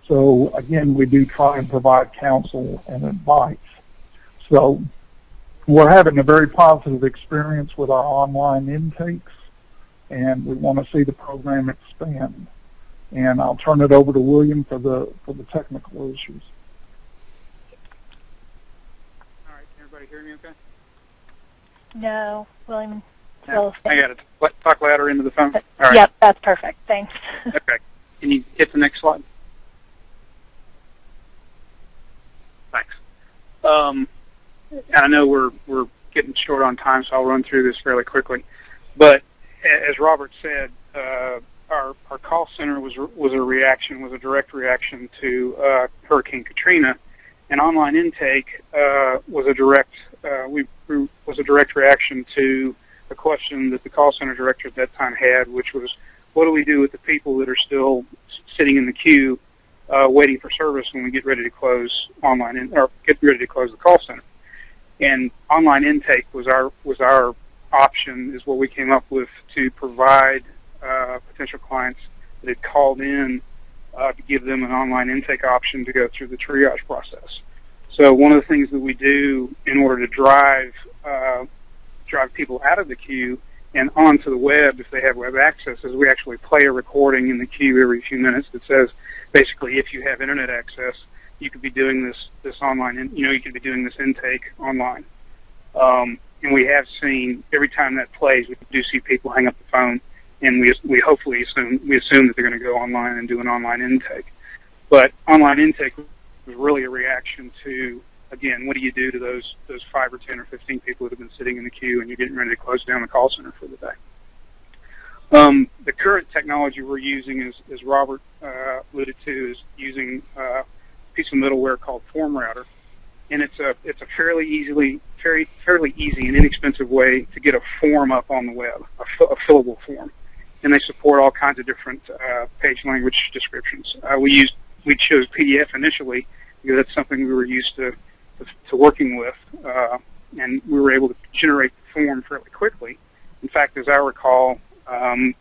So again, we do try and provide counsel and advice. So we're having a very positive experience with our online intakes, and we want to see the program expand. And I'll turn it over to William for the technical issues. All right, can everybody hear me okay? No, William. No, I got it. Talk louder into the phone. All right. Yep, that's perfect. Thanks. Okay. Can you hit the next slide? Thanks. I know we're getting short on time, so I'll run through this fairly quickly. But as Robert said, our call center was a direct reaction to Hurricane Katrina, and online intake was a direct reaction to a question that the call center director at that time had, which was, what do we do with the people that are still sitting in the queue waiting for service when we get ready to close get ready to close the call center? And online intake was our option, is what we came up with to provide potential clients that had called in to give them an online intake option to go through the triage process. So one of the things that we do in order to drive people out of the queue and onto the web, if they have web access, is we actually play a recording in the queue every few minutes that says, basically, if you have internet access, you could be doing this online, you could be doing this intake online. And we have seen, every time that plays, we do see people hang up the phone, and we hopefully assume that they're going to go online and do an online intake. But online intake was really a reaction to, again, what do you do to those 5 or 10 or 15 people that have been sitting in the queue and you're getting ready to close down the call center for the day? The current technology we're using, as Robert alluded to, is using a piece of middleware called Form Router, and it's a fairly easy and inexpensive way to get a form up on the web, a fillable form, and they support all kinds of different page language descriptions. We chose PDF initially because that's something we were used to working with, and we were able to generate the form fairly quickly. In fact, as I recall,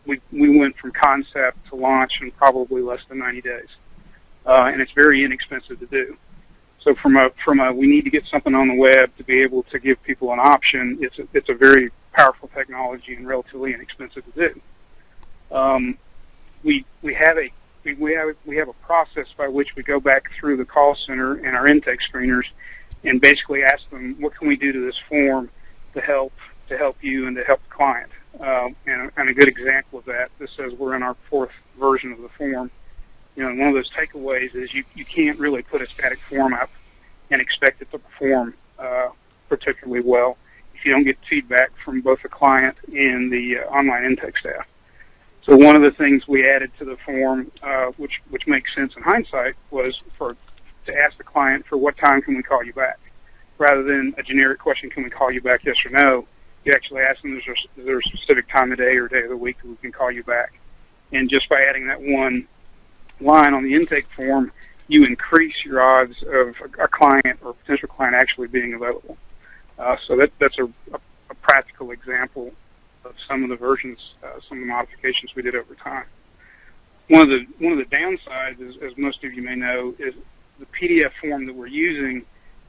we went from concept to launch in probably less than 90 days, and it's very inexpensive to do. So from a we need to get something on the web to be able to give people an option. It's a very powerful technology and relatively inexpensive to do. We have a process by which we go back through the call center and our intake screeners and basically ask them, what can we do to this form to help you and to help the client? And a good example of that, this says we're in our 4th version of the form. One of those takeaways is you can't really put a static form up and expect it to perform particularly well if you don't get feedback from both the client and the online intake staff. So one of the things we added to the form, which makes sense in hindsight, was to ask the client, for what time can we call you back? Rather than a generic question, can we call you back, yes or no, you actually ask them, is there a specific time of day or day of the week that we can call you back? And just by adding that one line on the intake form, you increase your odds of a client or a potential client actually being available. So that's a practical example of some of the versions, some of the modifications we did over time. One of the downsides, as most of you may know, is the PDF form that we're using.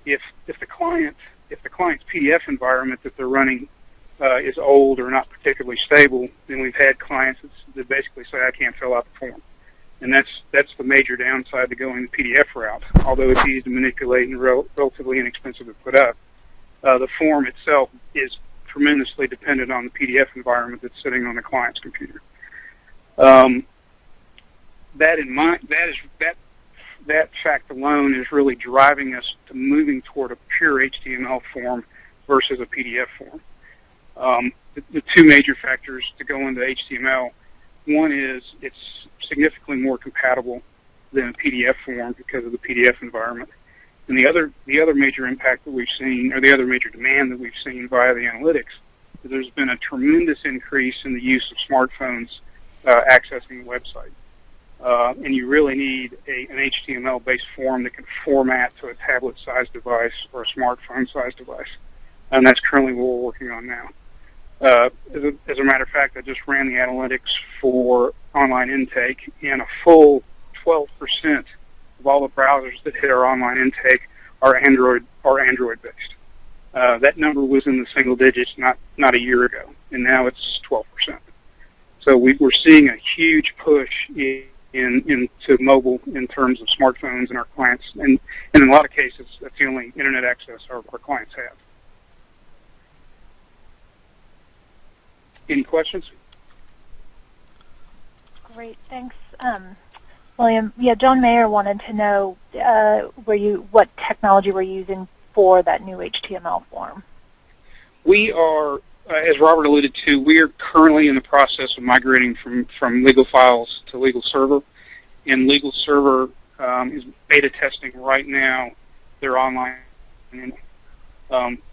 If the client's PDF environment that they're running is old or not particularly stable, then we've had clients that basically say, I can't fill out the form. And that's the major downside to going the PDF route. Although it's easy to manipulate and relatively inexpensive to put up, the form itself is tremendously dependent on the PDF environment that's sitting on the client's computer. That fact alone is really driving us to moving toward a pure HTML form versus a PDF form. The two major factors to go into HTML One is it's significantly more compatible than a PDF form because of the PDF environment. And the other major impact that we've seen, or the other major demand that we've seen via the analytics, is there's been a tremendous increase in the use of smartphones accessing the website. And you really need an HTML-based form that can format to a tablet-sized device or a smartphone-sized device. And that's currently what we're working on now. As a matter of fact, I just ran the analytics for online intake, and a full 12% of all the browsers that hit our online intake are Android-based. That number was in the single digits not a year ago, and now it's 12%. So we're seeing a huge push into mobile in terms of smartphones and our clients, and in a lot of cases, that's the only internet access our clients have. Any questions? Great, thanks, William. Yeah, John Mayer wanted to know what technology we're using for that new HTML form. We are, as Robert alluded to, we are currently in the process of migrating from Legal Files to Legal Server, and Legal Server is beta testing right now their online.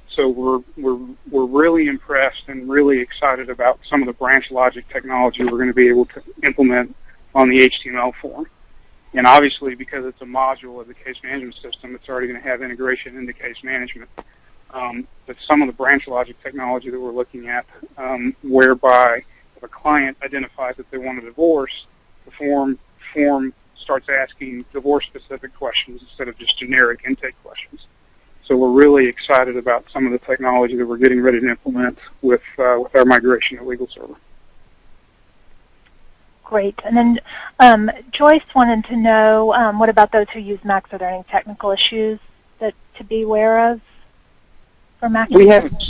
So we're really impressed and really excited about some of the branch logic technology we're going to be able to implement on the HTML form. And obviously, because it's a module of the case management system, it's already going to have integration into case management. But some of the branch logic technology that we're looking at, whereby if a client identifies that they want a divorce, the form starts asking divorce-specific questions instead of just generic intake questions. So we're really excited about some of the technology that we're getting ready to implement with our migration to Legal Server. Great. And then Joyce wanted to know, what about those who use Macs? Are there any technical issues to be aware of for Mac? We haven't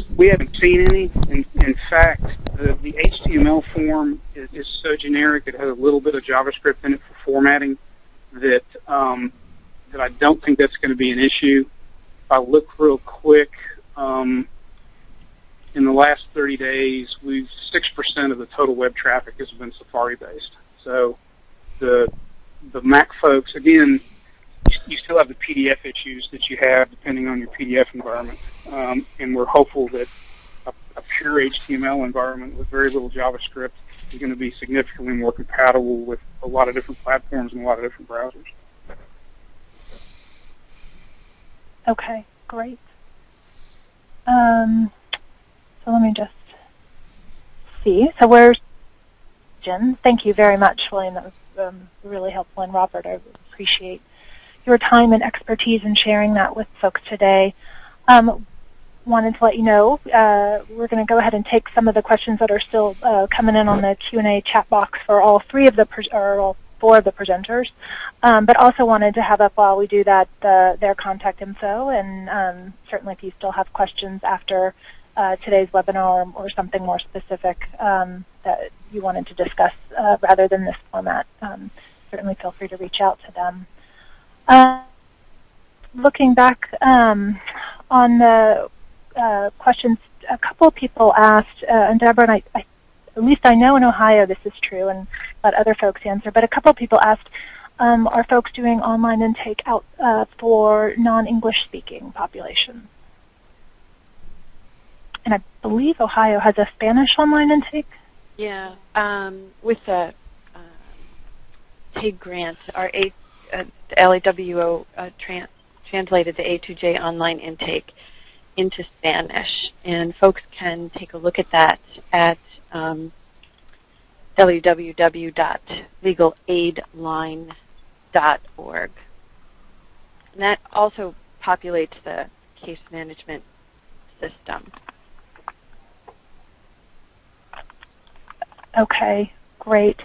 seen any. In fact, the HTML form is so generic. It has a little bit of JavaScript in it for formatting that I don't think that's going to be an issue. If I look real quick, in the last 30 days, 6% of the total web traffic has been Safari-based. So the Mac folks, again, you still have the PDF issues that you have depending on your PDF environment. And we're hopeful that a pure HTML environment with very little JavaScript is going to be significantly more compatible with a lot of different platforms and a lot of different browsers. Okay, great. So let me just see. So where's Jen? Thank you very much, William. That was really helpful. And Robert, I appreciate your time and expertise in sharing that with folks today. Wanted to let you know we're going to go ahead and take some of the questions that are still coming in on the Q&A chat box for all four of the presenters, but also wanted to have up while we do that their contact info, and certainly if you still have questions after today's webinar or something more specific that you wanted to discuss rather than this format, certainly feel free to reach out to them. Looking back on the questions, a couple of people asked, and Debra, and I at least I know in Ohio this is true, and let other folks answer, but a couple of people asked, are folks doing online intake out for non-English speaking populations? And I believe Ohio has a Spanish online intake? Yeah, with the TAG grant, our LAWO translated the A2J online intake into Spanish, and folks can take a look at that at www.legalaidline.org. And that also populates the case management system. Okay, great.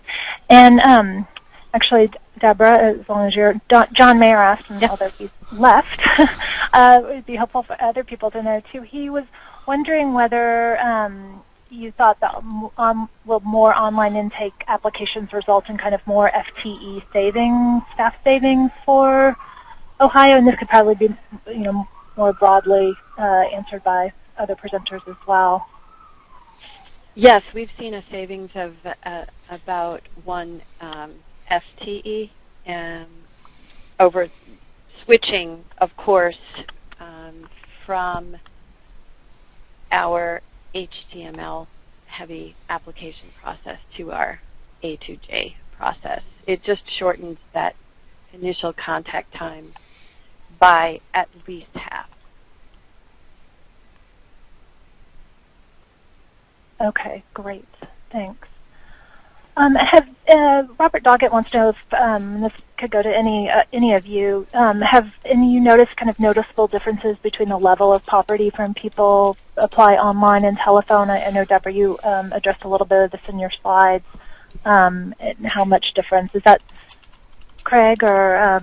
And actually, Debra, as long as you're, John Mayer asked, and although he's left, it would be helpful for other people to know too. He was wondering whether you thought that will more online intake applications result in kind of more FTE savings, staff savings for Ohio, and this could probably be, more broadly answered by other presenters as well. Yes, we've seen a savings of about 1 FTE over switching, of course, from our HTML-heavy application process to our A2J process. It just shortens that initial contact time by at least half. Okay, great. Thanks. Robert Doggett wants to know if this could go to any of you. Have any of you noticed kind of noticeable differences between the level of poverty from people apply online and telephone? I know, Debra, you addressed a little bit of this in your slides. And how much difference is that? Craige or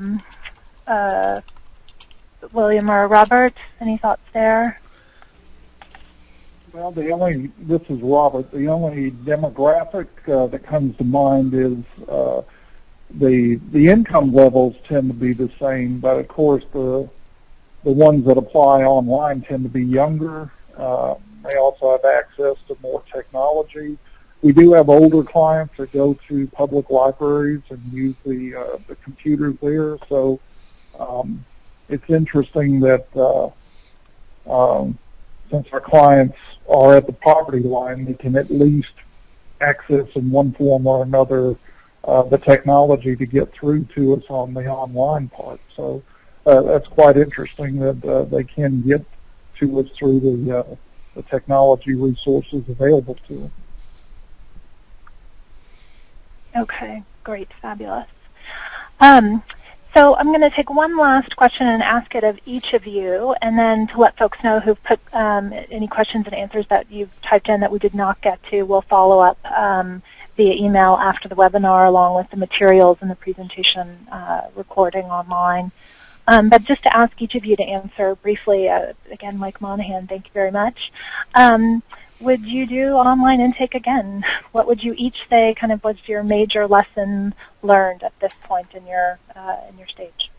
William or Robert? Any thoughts there? Well, this is Robert. The only demographic that comes to mind is the income levels tend to be the same, but of course the ones that apply online tend to be younger. They also have access to more technology. We do have older clients that go to public libraries and use the computers there. So it's interesting that since our clients are at the poverty line, they can at least access in one form or another the technology to get through to us on the online part. So that's quite interesting that they can get to us through the technology resources available to them. Okay, great, fabulous. So I'm going to take one last question and ask it of each of you, and then to let folks know who've put any questions and answers that you've typed in that we did not get to, we'll follow up via email after the webinar along with the materials and the presentation recording online. But just to ask each of you to answer briefly, again, Mike Monahan, thank you very much. Would you do online intake again? What would you each say kind of was your major lesson learned at this point in your stage?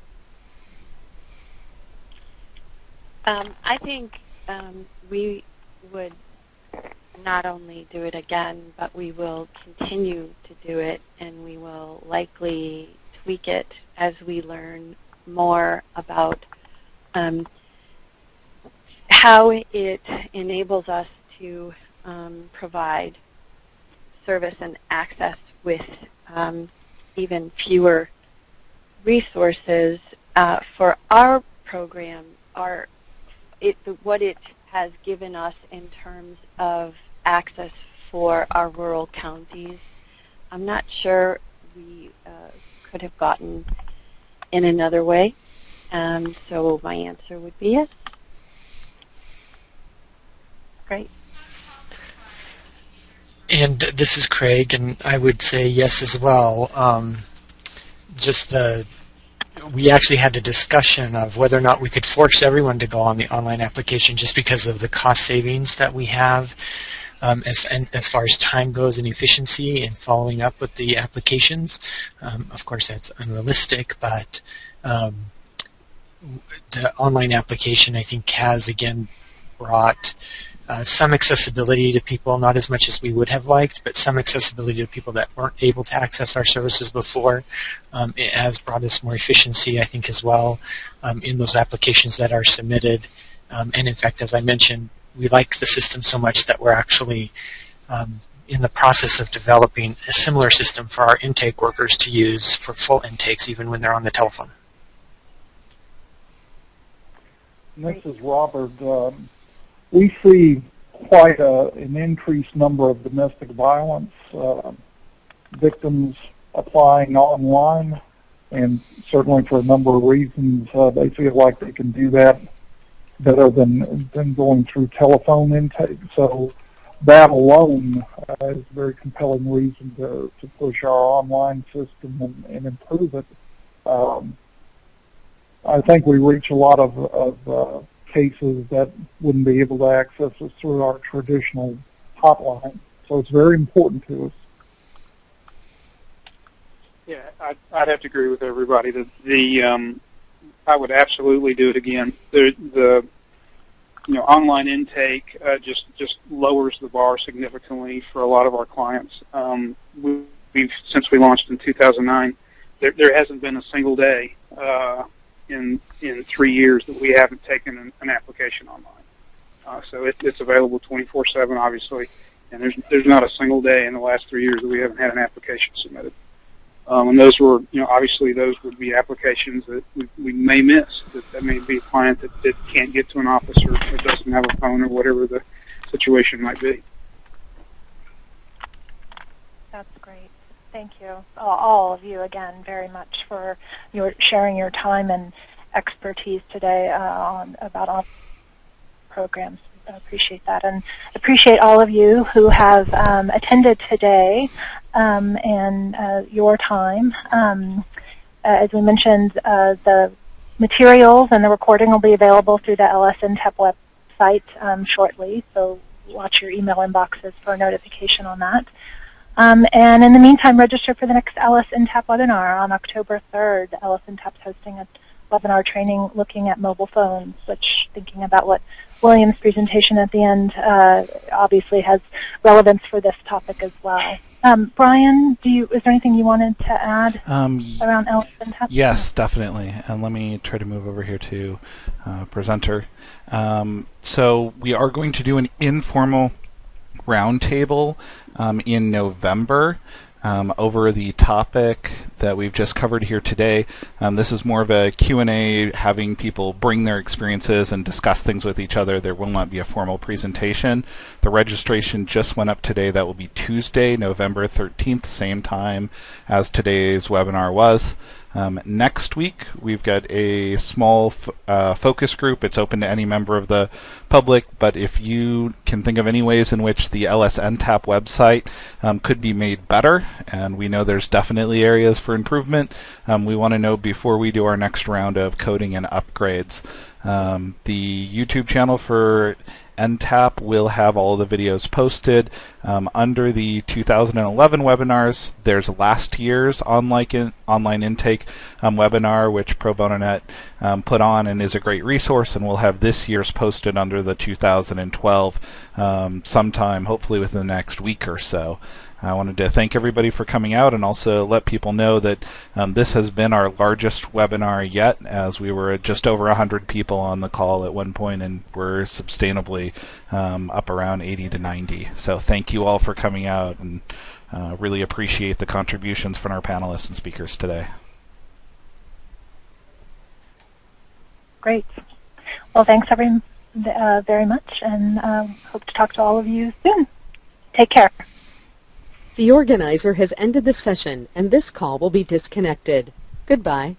I think we would not only do it again, but we will continue to do it, and we will likely tweak it as we learn more about how it enables us to provide service and access with even fewer resources for our program. What it has given us in terms of access for our rural counties, I'm not sure we could have gotten in another way. So my answer would be yes. Great. And this is Craige, and I would say yes as well. We actually had a discussion of whether or not we could force everyone to go on the online application just because of the cost savings that we have as far as time goes and efficiency in following up with the applications. Of course, that's unrealistic, but the online application, I think, has, again, brought some accessibility to people, not as much as we would have liked, but some accessibility to people that weren't able to access our services before. It has brought us more efficiency, I think, as well in those applications that are submitted. And in fact, as I mentioned, we like the system so much that we're actually in the process of developing a similar system for our intake workers to use for full intakes, even when they're on the telephone. This is Robert. We see quite an increased number of domestic violence victims applying online, and certainly for a number of reasons they feel like they can do that better than going through telephone intake. So that alone is a very compelling reason to push our online system and improve it. I think we reach a lot of cases that wouldn't be able to access us through our traditional hotline. So it's very important to us. Yeah, I'd have to agree with everybody that I would absolutely do it again. online intake just lowers the bar significantly for a lot of our clients. Since we launched in 2009, there hasn't been a single day in 3 years that we haven't taken an application online. So it's available 24/7, obviously, and there's not a single day in the last 3 years that we haven't had an application submitted. And those were, obviously those would be applications that we may miss. That may be a client that can't get to an office or doesn't have a phone or whatever the situation might be. That's great. Thank you, all of you, again, very much for sharing your time and expertise today about programs. I appreciate that, and appreciate all of you who have attended today and your time. As we mentioned, the materials and the recording will be available through the LSNTAP website shortly, so watch your email inboxes for a notification on that. And in the meantime, register for the next LSNTAP webinar on October 3rd. LSNTAP is hosting a webinar training looking at mobile phones, which, thinking about what William's presentation at the end, obviously has relevance for this topic as well. Brian, is there anything you wanted to add around LSNTAP? Yes, definitely. And let me try to move over here to presenter. So we are going to do an informal roundtable in November over the topic that we've just covered here today. This is more of a Q&A, having people bring their experiences and discuss things with each other. There will not be a formal presentation. The registration just went up today. That will be Tuesday, November 13th, same time as today's webinar was. Next week, we've got a small focus group. It's open to any member of the public, but if you can think of any ways in which the LSNTAP website could be made better, and we know there's definitely areas for improvement, we want to know before we do our next round of coding and upgrades. The YouTube channel for NTAP will have all the videos posted. Under the 2011 webinars, there's last year's online intake webinar, which Pro Bono Net put on and is a great resource, and we'll have this year's posted under the 2012 sometime, hopefully within the next week or so. I wanted to thank everybody for coming out and also let people know that this has been our largest webinar yet, as we were just over 100 people on the call at one point, and we're sustainably up around 80 to 90. So thank you all for coming out, and really appreciate the contributions from our panelists and speakers today. Great. Well, thanks very much, and hope to talk to all of you soon. Take care. The organizer has ended the session, and this call will be disconnected. Goodbye.